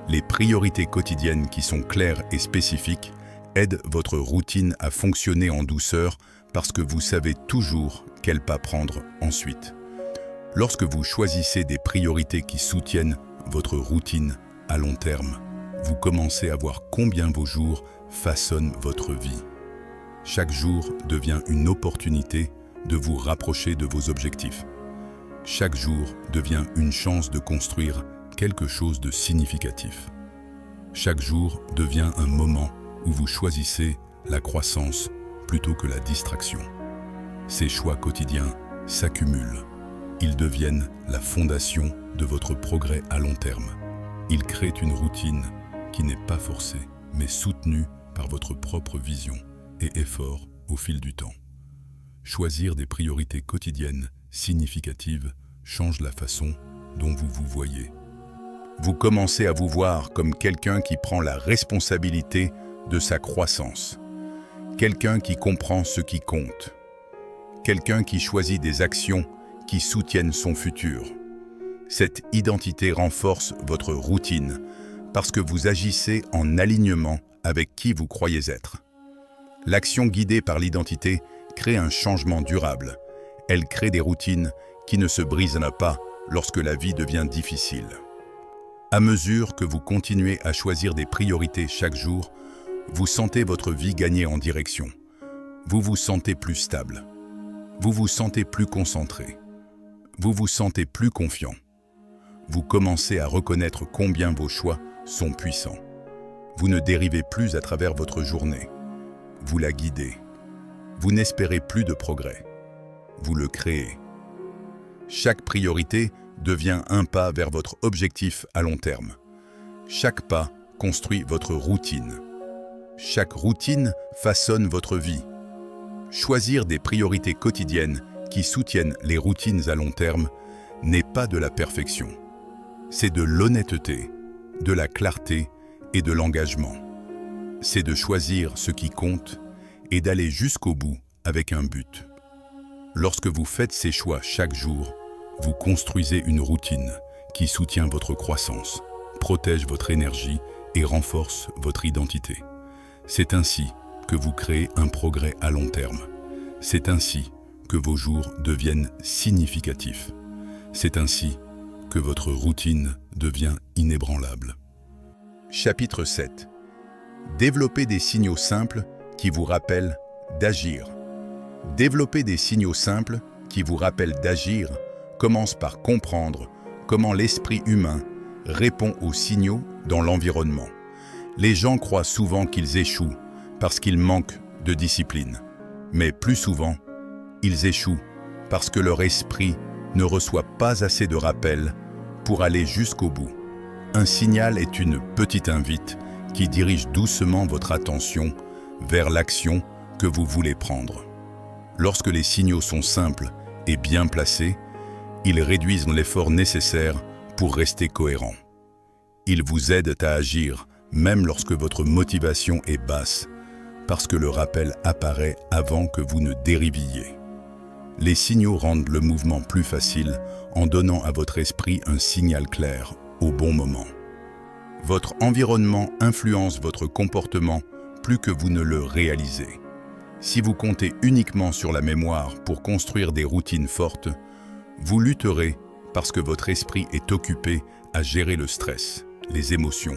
Les priorités quotidiennes qui sont claires et spécifiques aident votre routine à fonctionner en douceur parce que vous savez toujours quel pas prendre ensuite. Lorsque vous choisissez des priorités qui soutiennent votre routine à long terme, vous commencez à voir combien vos jours façonnent votre vie. Chaque jour devient une opportunité de vous rapprocher de vos objectifs. Chaque jour devient une chance de construire quelque chose de significatif. Chaque jour devient un moment où vous choisissez la croissance plutôt que la distraction. Ces choix quotidiens s'accumulent. Ils deviennent la fondation de votre progrès à long terme. Ils créent une routine qui n'est pas forcée, mais soutenue par votre propre vision et effort au fil du temps. Choisir des priorités quotidiennes significatives change la façon dont vous vous voyez. Vous commencez à vous voir comme quelqu'un qui prend la responsabilité de sa croissance. quelqu'un qui comprend ce qui compte, quelqu'un qui choisit des actions qui soutiennent son futur. Cette identité renforce votre routine parce que vous agissez en alignement avec qui vous croyez être. L'action guidée par l'identité crée un changement durable. Elle crée des routines qui ne se brisent pas lorsque la vie devient difficile. À mesure que vous continuez à choisir des priorités chaque jour, vous sentez votre vie gagner en direction. Vous vous sentez plus stable. Vous vous sentez plus concentré. Vous vous sentez plus confiant. Vous commencez à reconnaître combien vos choix sont puissants. Vous ne dérivez plus à travers votre journée. Vous la guidez. Vous n'espérez plus de progrès. Vous le créez. Chaque priorité devient un pas vers votre objectif à long terme. Chaque pas construit votre routine. Chaque routine façonne votre vie. Choisir des priorités quotidiennes qui soutiennent les routines à long terme n'est pas de la perfection. C'est de l'honnêteté, de la clarté et de l'engagement. C'est de choisir ce qui compte et d'aller jusqu'au bout avec un but. Lorsque vous faites ces choix chaque jour, vous construisez une routine qui soutient votre croissance, protège votre énergie et renforce votre identité. C'est ainsi que vous créez un progrès à long terme. C'est ainsi que vos jours deviennent significatifs. C'est ainsi que votre routine devient inébranlable. Chapitre 7. Développez des signaux simples qui vous rappellent d'agir. Développer des signaux simples qui vous rappellent d'agir commence par comprendre comment l'esprit humain répond aux signaux dans l'environnement. Les gens croient souvent qu'ils échouent parce qu'ils manquent de discipline. Mais plus souvent, ils échouent parce que leur esprit ne reçoit pas assez de rappels pour aller jusqu'au bout. Un signal est une petite invite qui dirige doucement votre attention vers l'action que vous voulez prendre. Lorsque les signaux sont simples et bien placés, ils réduisent l'effort nécessaire pour rester cohérent. Ils vous aident à agir même lorsque votre motivation est basse, parce que le rappel apparaît avant que vous ne dériviez. Les signaux rendent le mouvement plus facile en donnant à votre esprit un signal clair au bon moment. Votre environnement influence votre comportement plus que vous ne le réalisez. Si vous comptez uniquement sur la mémoire pour construire des routines fortes, vous lutterez parce que votre esprit est occupé à gérer le stress, les émotions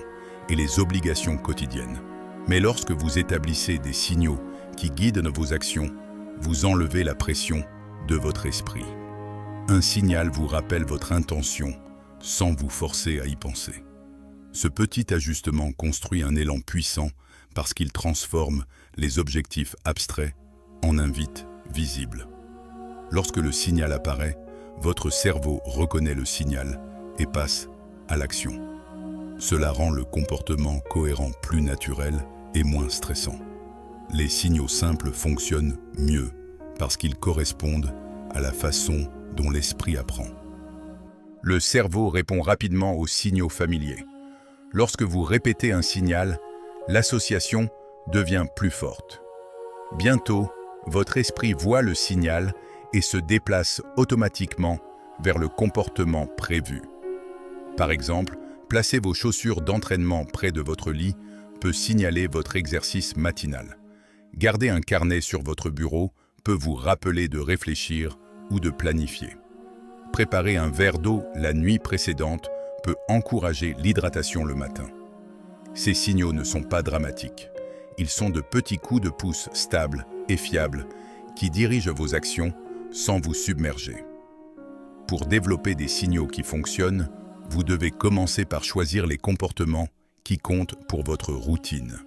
et les obligations quotidiennes. Mais lorsque vous établissez des signaux qui guident vos actions, vous enlevez la pression de votre esprit. Un signal vous rappelle votre intention sans vous forcer à y penser. Ce petit ajustement construit un élan puissant parce qu'il transforme les objectifs abstraits en invites visibles. Lorsque le signal apparaît, votre cerveau reconnaît le signal et passe à l'action. Cela rend le comportement cohérent plus naturel et moins stressant. Les signaux simples fonctionnent mieux parce qu'ils correspondent à la façon dont l'esprit apprend. Le cerveau répond rapidement aux signaux familiers. Lorsque vous répétez un signal, l'association devient plus forte. Bientôt, votre esprit voit le signal et se déplace automatiquement vers le comportement prévu. Par exemple, placer vos chaussures d'entraînement près de votre lit peut signaler votre exercice matinal. Garder un carnet sur votre bureau peut vous rappeler de réfléchir ou de planifier. Préparer un verre d'eau la nuit précédente peut encourager l'hydratation le matin. Ces signaux ne sont pas dramatiques. Ils sont de petits coups de pouce stables et fiables qui dirigent vos actions sans vous submerger. Pour développer des signaux qui fonctionnent, vous devez commencer par choisir les comportements qui comptent pour votre routine.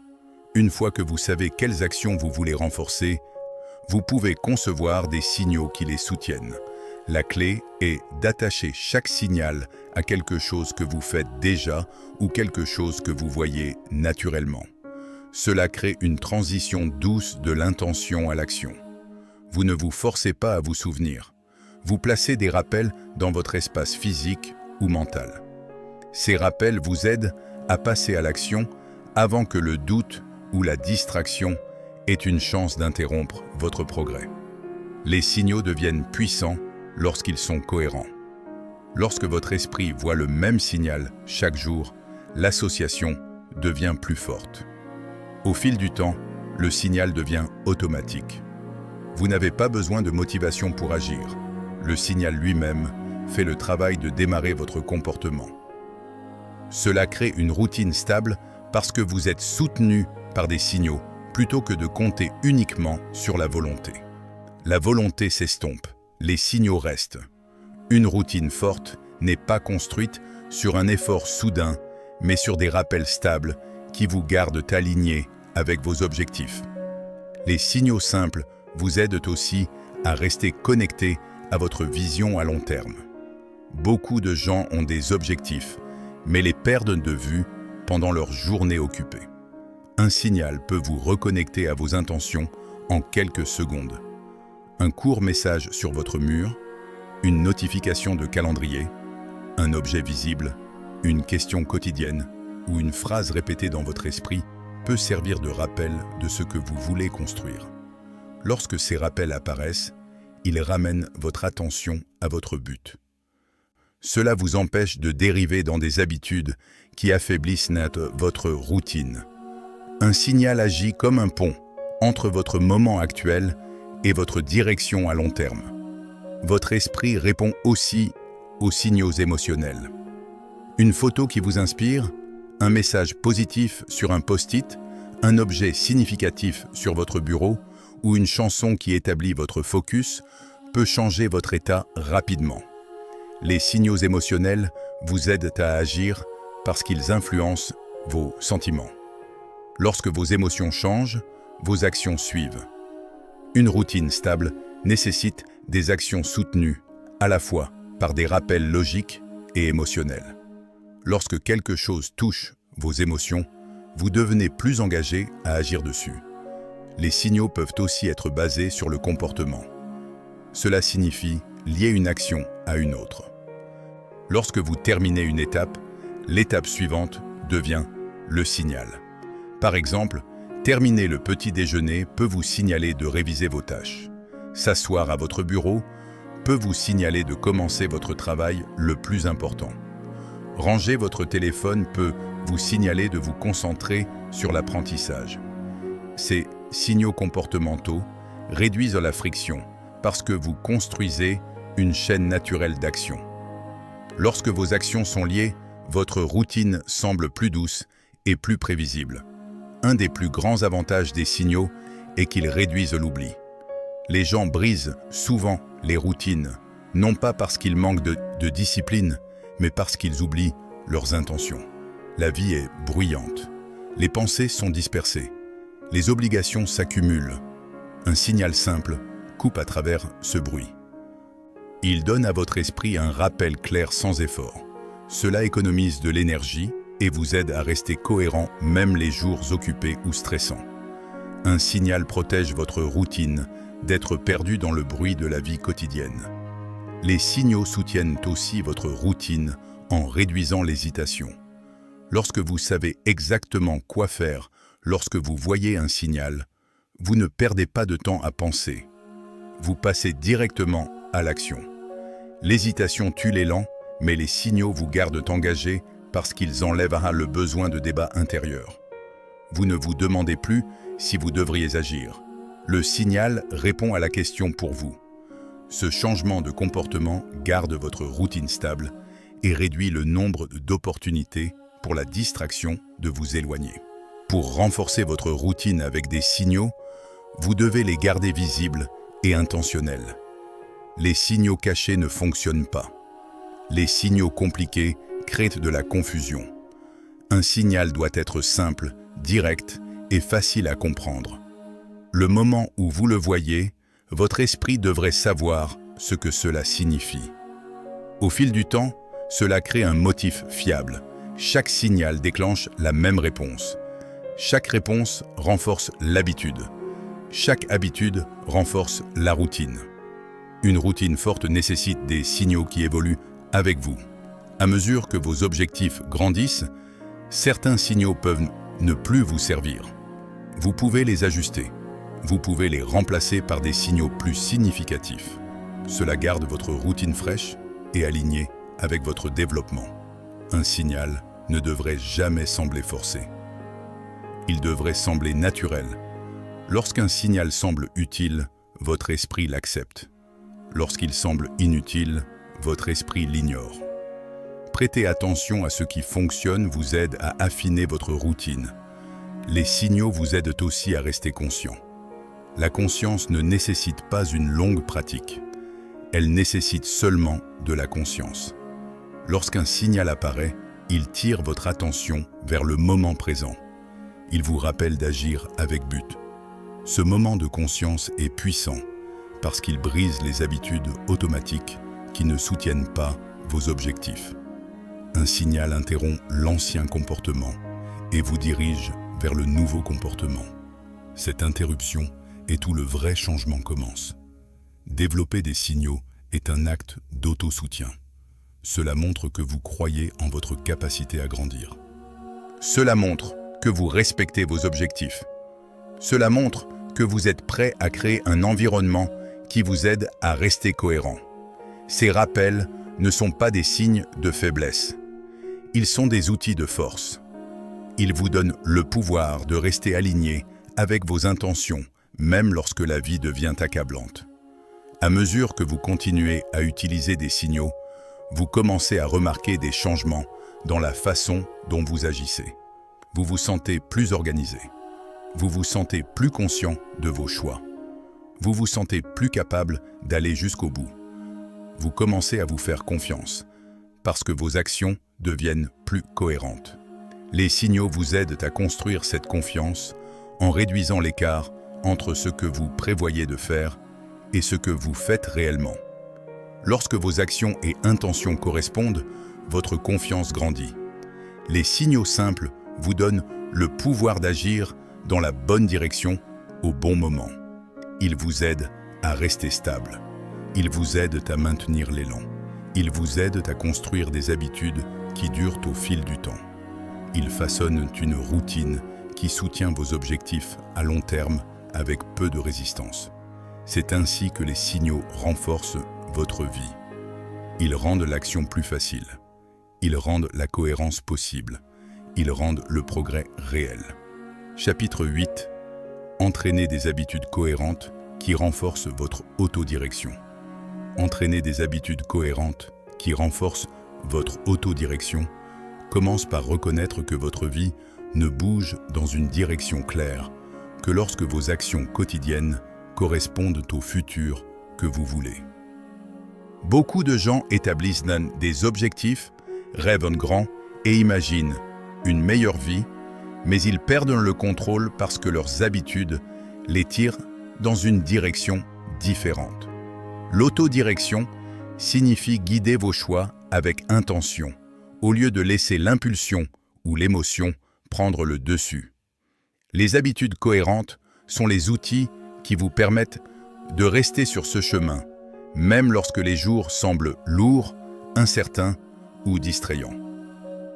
Une fois que vous savez quelles actions vous voulez renforcer, vous pouvez concevoir des signaux qui les soutiennent. La clé est d'attacher chaque signal à quelque chose que vous faites déjà ou quelque chose que vous voyez naturellement. Cela crée une transition douce de l'intention à l'action. Vous ne vous forcez pas à vous souvenir. Vous placez des rappels dans votre espace physique ou mental. Ces rappels vous aident à passer à l'action avant que le doute ou la distraction est une chance d'interrompre votre progrès. Les signaux deviennent puissants lorsqu'ils sont cohérents. Lorsque votre esprit voit le même signal chaque jour, l'association devient plus forte. Au fil du temps, le signal devient automatique. Vous n'avez pas besoin de motivation pour agir. Le signal lui-même fait le travail de démarrer votre comportement. Cela crée une routine stable parce que vous êtes soutenu par des signaux plutôt que de compter uniquement sur la volonté. La volonté s'estompe, les signaux restent. Une routine forte n'est pas construite sur un effort soudain, mais sur des rappels stables qui vous gardent alignés avec vos objectifs. Les signaux simples vous aident aussi à rester connectés à votre vision à long terme. Beaucoup de gens ont des objectifs, mais les perdent de vue pendant leur journée occupée. Un signal peut vous reconnecter à vos intentions en quelques secondes. Un court message sur votre mur, une notification de calendrier, un objet visible, une question quotidienne ou une phrase répétée dans votre esprit peut servir de rappel de ce que vous voulez construire. Lorsque ces rappels apparaissent, ils ramènent votre attention à votre but. Cela vous empêche de dériver dans des habitudes qui affaiblissent votre routine. Un signal agit comme un pont entre votre moment actuel et votre direction à long terme. Votre esprit répond aussi aux signaux émotionnels. Une photo qui vous inspire, un message positif sur un post-it, un objet significatif sur votre bureau ou une chanson qui établit votre focus peut changer votre état rapidement. Les signaux émotionnels vous aident à agir parce qu'ils influencent vos sentiments. Lorsque vos émotions changent, vos actions suivent. Une routine stable nécessite des actions soutenues, à la fois par des rappels logiques et émotionnels. Lorsque quelque chose touche vos émotions, vous devenez plus engagé à agir dessus. Les signaux peuvent aussi être basés sur le comportement. Cela signifie lier une action à une autre. Lorsque vous terminez une étape, l'étape suivante devient le signal. Par exemple, terminer le petit déjeuner peut vous signaler de réviser vos tâches. S'asseoir à votre bureau peut vous signaler de commencer votre travail le plus important. Ranger votre téléphone peut vous signaler de vous concentrer sur l'apprentissage. Ces signaux comportementaux réduisent la friction parce que vous construisez une chaîne naturelle d'action. Lorsque vos actions sont liées, votre routine semble plus douce et plus prévisible. Un des plus grands avantages des signaux est qu'ils réduisent l'oubli. Les gens brisent souvent les routines, non pas parce qu'ils manquent de discipline, mais parce qu'ils oublient leurs intentions. La vie est bruyante. Les pensées sont dispersées. Les obligations s'accumulent. Un signal simple coupe à travers ce bruit. Il donne à votre esprit un rappel clair sans effort. Cela économise de l'énergie et vous aide à rester cohérent même les jours occupés ou stressants. Un signal protège votre routine d'être perdu dans le bruit de la vie quotidienne. Les signaux soutiennent aussi votre routine en réduisant l'hésitation. Lorsque vous savez exactement quoi faire lorsque vous voyez un signal, vous ne perdez pas de temps à penser. Vous passez directement à l'action. L'hésitation tue l'élan, mais les signaux vous gardent engagé parce qu'ils enlèvent le besoin de débat intérieur. Vous ne vous demandez plus si vous devriez agir. Le signal répond à la question pour vous. Ce changement de comportement garde votre routine stable et réduit le nombre d'opportunités pour la distraction de vous éloigner. Pour renforcer votre routine avec des signaux, vous devez les garder visibles et intentionnels. Les signaux cachés ne fonctionnent pas. Les signaux compliqués créent de la confusion. Un signal doit être simple, direct et facile à comprendre. Le moment où vous le voyez, votre esprit devrait savoir ce que cela signifie. Au fil du temps, cela crée un motif fiable. Chaque signal déclenche la même réponse. Chaque réponse renforce l'habitude. Chaque habitude renforce la routine. Une routine forte nécessite des signaux qui évoluent avec vous. À mesure que vos objectifs grandissent, certains signaux peuvent ne plus vous servir. Vous pouvez les ajuster. vous pouvez les remplacer par des signaux plus significatifs. Cela garde votre routine fraîche et alignée avec votre développement. Un signal ne devrait jamais sembler forcé. Il devrait sembler naturel. Lorsqu'un signal semble utile, votre esprit l'accepte. Lorsqu'il semble inutile, votre esprit l'ignore. Prêter attention à ce qui fonctionne vous aide à affiner votre routine. Les signaux vous aident aussi à rester conscient. La conscience ne nécessite pas une longue pratique. Elle nécessite seulement de la conscience. Lorsqu'un signal apparaît, il tire votre attention vers le moment présent. Il vous rappelle d'agir avec but. Ce moment de conscience est puissant parce qu'il brise les habitudes automatiques qui ne soutiennent pas vos objectifs. Un signal interrompt l'ancien comportement et vous dirige vers le nouveau comportement. Cette interruption est où le vrai changement commence. Développer des signaux est un acte d'auto-soutien. Cela montre que vous croyez en votre capacité à grandir. Cela montre que vous respectez vos objectifs. Cela montre que vous êtes prêt à créer un environnement qui vous aide à rester cohérent. Ces rappels ne sont pas des signes de faiblesse. Ils sont des outils de force. Ils vous donnent le pouvoir de rester aligné avec vos intentions, même lorsque la vie devient accablante. À mesure que vous continuez à utiliser des signaux, vous commencez à remarquer des changements dans la façon dont vous agissez. Vous vous sentez plus organisé. Vous vous sentez plus conscient de vos choix. Vous vous sentez plus capable d'aller jusqu'au bout. Vous commencez à vous faire confiance parce que vos actions deviennent plus cohérentes. Les signaux vous aident à construire cette confiance en réduisant l'écart entre ce que vous prévoyez de faire et ce que vous faites réellement. Lorsque vos actions et intentions correspondent, votre confiance grandit. Les signaux simples vous donnent le pouvoir d'agir dans la bonne direction au bon moment. Ils vous aident à rester stable. Ils vous aident à maintenir l'élan. Ils vous aident à construire des habitudes qui durent au fil du temps. Ils façonnent une routine qui soutient vos objectifs à long terme avec peu de résistance. C'est ainsi que les signaux renforcent votre vie. Ils rendent l'action plus facile. Ils rendent la cohérence possible. Ils rendent le progrès réel. Chapitre 8. Entraînez des habitudes cohérentes qui renforcent votre autodirection. Entraîner des habitudes cohérentes qui renforcent votre autodirection commence par reconnaître que votre vie ne bouge dans une direction claire que lorsque vos actions quotidiennes correspondent au futur que vous voulez. Beaucoup de gens établissent des objectifs, rêvent grand et imaginent une meilleure vie, mais ils perdent le contrôle parce que leurs habitudes les tirent dans une direction différente. L'autodirection signifie guider vos choix avec intention, au lieu de laisser l'impulsion ou l'émotion prendre le dessus. Les habitudes cohérentes sont les outils qui vous permettent de rester sur ce chemin, même lorsque les jours semblent lourds, incertains ou distrayants.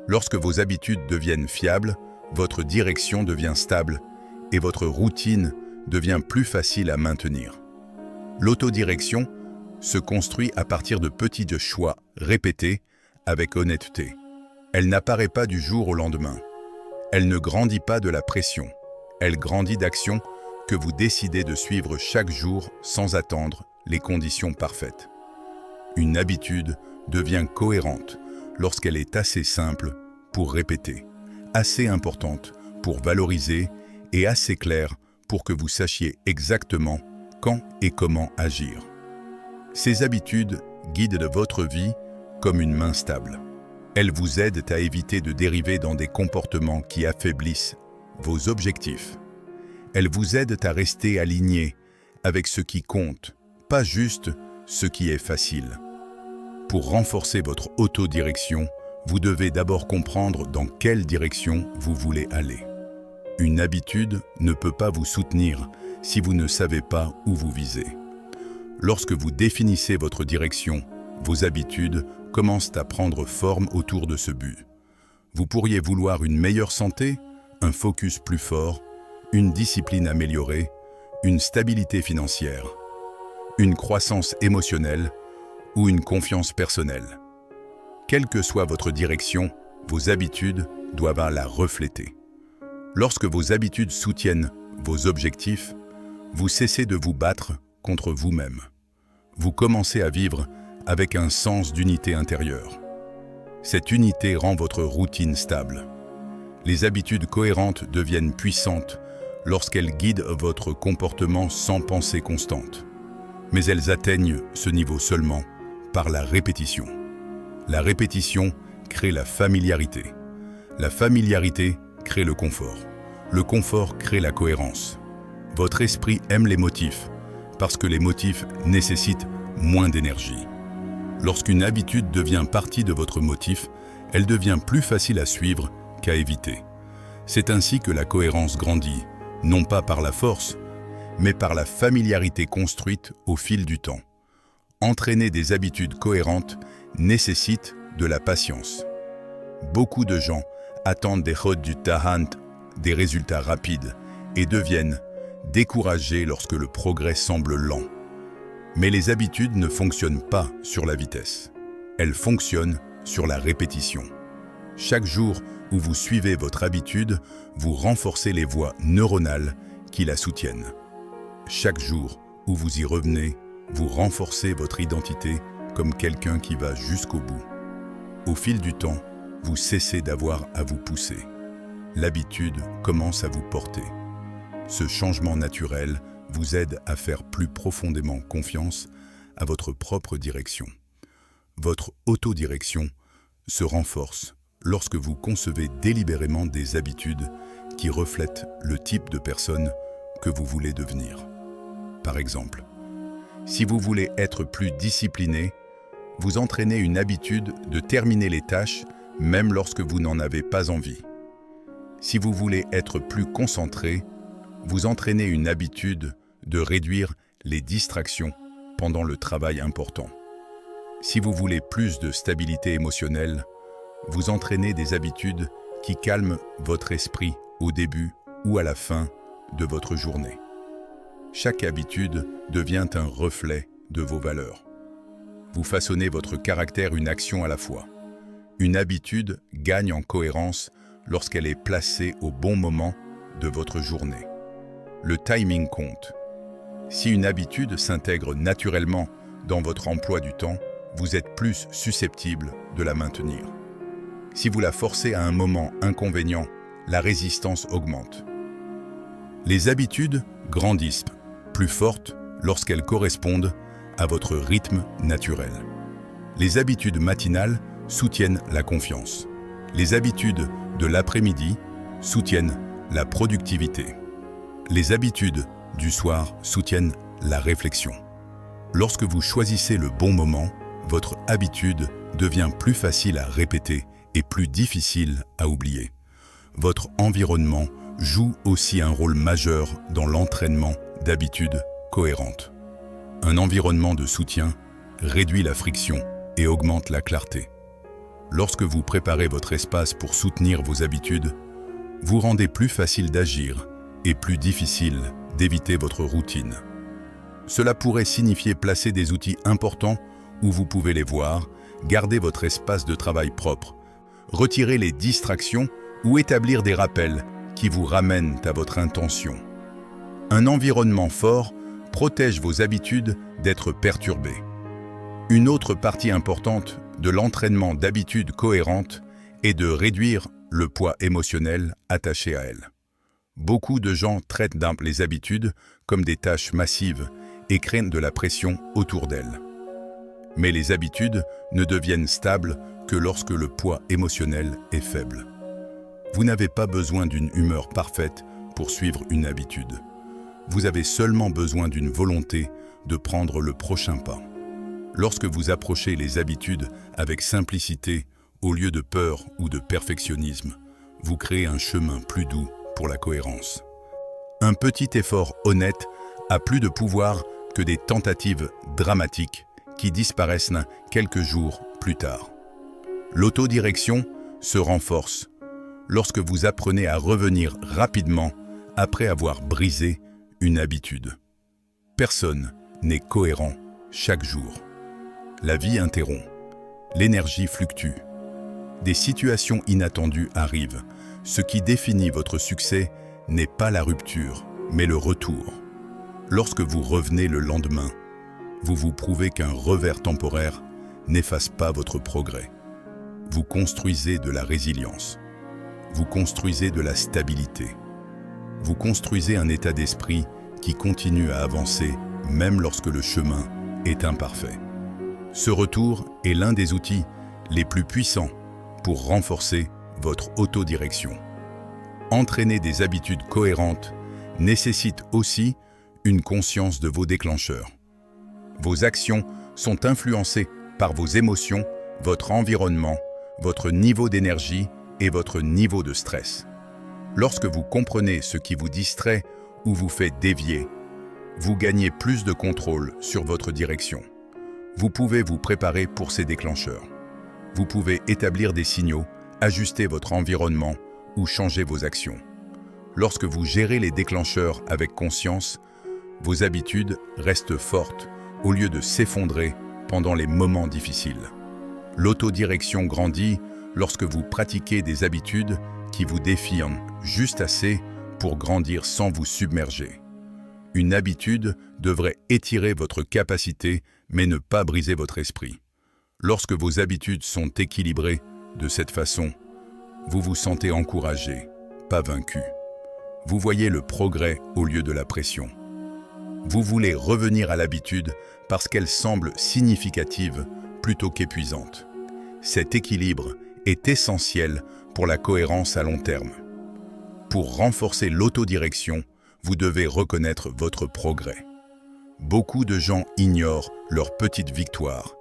Lorsque vos habitudes deviennent fiables, votre direction devient stable et votre routine devient plus facile à maintenir. L'autodirection se construit à partir de petits choix répétés avec honnêteté. Elle n'apparaît pas du jour au lendemain. Elle ne grandit pas de la pression. Elle grandit d'actions que vous décidez de suivre chaque jour sans attendre les conditions parfaites. Une habitude devient cohérente lorsqu'elle est assez simple pour répéter, assez importante pour valoriser et assez claire pour que vous sachiez exactement quand et comment agir. Ces habitudes guident votre vie comme une main stable. Elles vous aident à éviter de dériver dans des comportements qui affaiblissent vos objectifs. Elles vous aident à rester aligné avec ce qui compte, pas juste ce qui est facile. Pour renforcer votre autodirection, vous devez d'abord comprendre dans quelle direction vous voulez aller. Une habitude ne peut pas vous soutenir si vous ne savez pas où vous visez. Lorsque vous définissez votre direction, vos habitudes commencent à prendre forme autour de ce but. Vous pourriez vouloir une meilleure santé, un focus plus fort, une discipline améliorée, une stabilité financière, une croissance émotionnelle ou une confiance personnelle. Quelle que soit votre direction, vos habitudes doivent la refléter. Lorsque vos habitudes soutiennent vos objectifs, vous cessez de vous battre contre vous-même. Vous commencez à vivre avec un sens d'unité intérieure. Cette unité rend votre routine stable. Les habitudes cohérentes deviennent puissantes lorsqu'elles guident votre comportement sans pensée constante. Mais elles atteignent ce niveau seulement par la répétition. La répétition crée la familiarité. La familiarité crée le confort. Le confort crée la cohérence. Votre esprit aime les motifs parce que les motifs nécessitent moins d'énergie. Lorsqu'une habitude devient partie de votre motif, elle devient plus facile à suivre qu'à éviter. C'est ainsi que la cohérence grandit, non pas par la force, mais par la familiarité construite au fil du temps. Entraîner des habitudes cohérentes nécessite de la patience. Beaucoup de gens attendent des chod du tahant, des résultats rapides, et deviennent découragés lorsque le progrès semble lent. Mais les habitudes ne fonctionnent pas sur la vitesse. Elles fonctionnent sur la répétition. Chaque jour où vous suivez votre habitude, vous renforcez les voies neuronales qui la soutiennent. Chaque jour où vous y revenez, vous renforcez votre identité comme quelqu'un qui va jusqu'au bout. Au fil du temps, vous cessez d'avoir à vous pousser. L'habitude commence à vous porter. Ce changement naturel vous aide à faire plus profondément confiance à votre propre direction. Votre autodirection se renforce lorsque vous concevez délibérément des habitudes qui reflètent le type de personne que vous voulez devenir. Par exemple, si vous voulez être plus discipliné, vous entraînez une habitude de terminer les tâches même lorsque vous n'en avez pas envie. Si vous voulez être plus concentré, vous entraînez une habitude de réduire les distractions pendant le travail important. Si vous voulez plus de stabilité émotionnelle, vous entraînez des habitudes qui calment votre esprit au début ou à la fin de votre journée. Chaque habitude devient un reflet de vos valeurs. Vous façonnez votre caractère une action à la fois. Une habitude gagne en cohérence lorsqu'elle est placée au bon moment de votre journée. Le timing compte. Si une habitude s'intègre naturellement dans votre emploi du temps, vous êtes plus susceptible de la maintenir. Si vous la forcez à un moment inconvénient, la résistance augmente. Les habitudes grandissent plus fortes lorsqu'elles correspondent à votre rythme naturel. Les habitudes matinales soutiennent la confiance. Les habitudes de l'après-midi soutiennent la productivité. Les habitudes du soir soutiennent la réflexion. Lorsque vous choisissez le bon moment, votre habitude devient plus facile à répéter et plus difficile à oublier. Votre environnement joue aussi un rôle majeur dans l'entraînement d'habitudes cohérentes. Un environnement de soutien réduit la friction et augmente la clarté. Lorsque vous préparez votre espace pour soutenir vos habitudes, vous rendez plus facile d'agir et plus difficile d'éviter votre routine. Cela pourrait signifier placer des outils importants où vous pouvez les voir, garder votre espace de travail propre, retirer les distractions ou établir des rappels qui vous ramènent à votre intention. Un environnement fort protège vos habitudes d'être perturbées. Une autre partie importante de l'entraînement d'habitudes cohérentes est de réduire le poids émotionnel attaché à elles. Beaucoup de gens traitent les habitudes comme des tâches massives et craignent de la pression autour d'elles. Mais les habitudes ne deviennent stables que lorsque le poids émotionnel est faible. Vous n'avez pas besoin d'une humeur parfaite pour suivre une habitude. Vous avez seulement besoin d'une volonté de prendre le prochain pas. Lorsque vous approchez les habitudes avec simplicité, au lieu de peur ou de perfectionnisme, vous créez un chemin plus doux pour la cohérence. Un petit effort honnête a plus de pouvoir que des tentatives dramatiques qui disparaissent quelques jours plus tard. L'autodirection se renforce lorsque vous apprenez à revenir rapidement après avoir brisé une habitude. Personne n'est cohérent chaque jour. La vie interrompt. L'énergie fluctue. Des situations inattendues arrivent. Ce qui définit votre succès n'est pas la rupture, mais le retour. Lorsque vous revenez le lendemain, vous vous prouvez qu'un revers temporaire n'efface pas votre progrès. Vous construisez de la résilience. Vous construisez de la stabilité. Vous construisez un état d'esprit qui continue à avancer même lorsque le chemin est imparfait. Ce retour est l'un des outils les plus puissants pour renforcer votre autodirection. Entraîner des habitudes cohérentes nécessite aussi une conscience de vos déclencheurs. Vos actions sont influencées par vos émotions, votre environnement, votre niveau d'énergie et votre niveau de stress. Lorsque vous comprenez ce qui vous distrait ou vous fait dévier, vous gagnez plus de contrôle sur votre direction. Vous pouvez vous préparer pour ces déclencheurs. Vous pouvez établir des signaux, ajuster votre environnement ou changer vos actions. Lorsque vous gérez les déclencheurs avec conscience, vos habitudes restent fortes au lieu de s'effondrer pendant les moments difficiles. L'autodirection grandit lorsque vous pratiquez des habitudes qui vous défient juste assez pour grandir sans vous submerger. Une habitude devrait étirer votre capacité, mais ne pas briser votre esprit. Lorsque vos habitudes sont équilibrées de cette façon, vous vous sentez encouragé, pas vaincu. Vous voyez le progrès au lieu de la pression. Vous voulez revenir à l'habitude parce qu'elle semble significative plutôt qu'épuisante. Cet équilibre est essentiel pour la cohérence à long terme. Pour renforcer l'autodirection, vous devez reconnaître votre progrès. Beaucoup de gens ignorent leurs petites victoires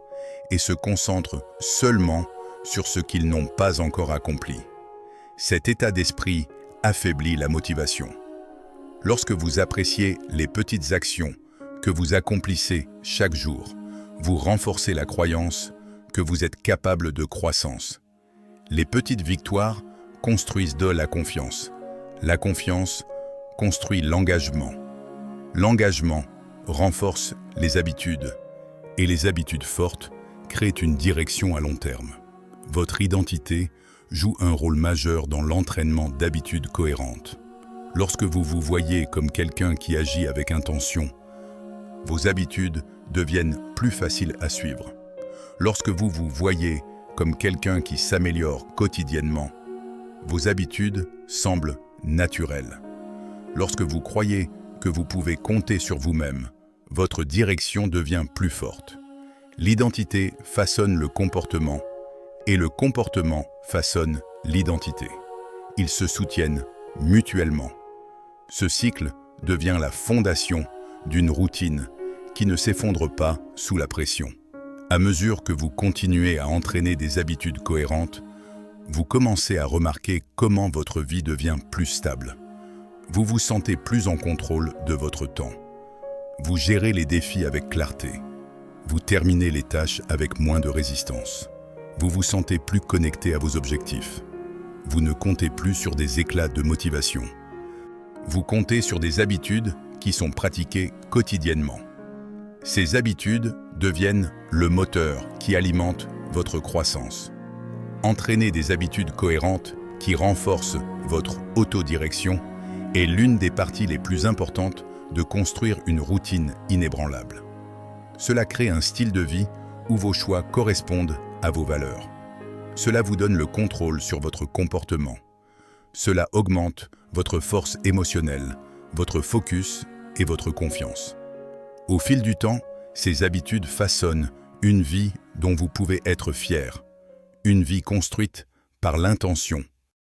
et se concentrent seulement sur ce qu'ils n'ont pas encore accompli. Cet état d'esprit affaiblit la motivation. Lorsque vous appréciez les petites actions que vous accomplissez chaque jour, vous renforcez la croyance que vous êtes capable de croissance. Les petites victoires construisent de la confiance. La confiance construit l'engagement. L'engagement renforce les habitudes et les habitudes fortes créent une direction à long terme. Votre identité joue un rôle majeur dans l'entraînement d'habitudes cohérentes. Lorsque vous vous voyez comme quelqu'un qui agit avec intention, vos habitudes deviennent plus faciles à suivre. Lorsque vous vous voyez comme quelqu'un qui s'améliore quotidiennement, vos habitudes semblent naturelles. Lorsque vous croyez que vous pouvez compter sur vous-même, votre direction devient plus forte. L'identité façonne le comportement et le comportement façonne l'identité. Ils se soutiennent mutuellement. Ce cycle devient la fondation d'une routine qui ne s'effondre pas sous la pression. À mesure que vous continuez à entraîner des habitudes cohérentes, vous commencez à remarquer comment votre vie devient plus stable. Vous vous sentez plus en contrôle de votre temps. Vous gérez les défis avec clarté. Vous terminez les tâches avec moins de résistance. Vous vous sentez plus connecté à vos objectifs. Vous ne comptez plus sur des éclats de motivation. Vous comptez sur des habitudes qui sont pratiquées quotidiennement. Ces habitudes deviennent le moteur qui alimente votre croissance. Entraîner des habitudes cohérentes qui renforcent votre autodirection est l'une des parties les plus importantes de construire une routine inébranlable. Cela crée un style de vie où vos choix correspondent à vos valeurs. Cela vous donne le contrôle sur votre comportement. Cela augmente votre force émotionnelle, votre focus et votre confiance. Au fil du temps, ces habitudes façonnent une vie dont vous pouvez être fier, une vie construite par l'intention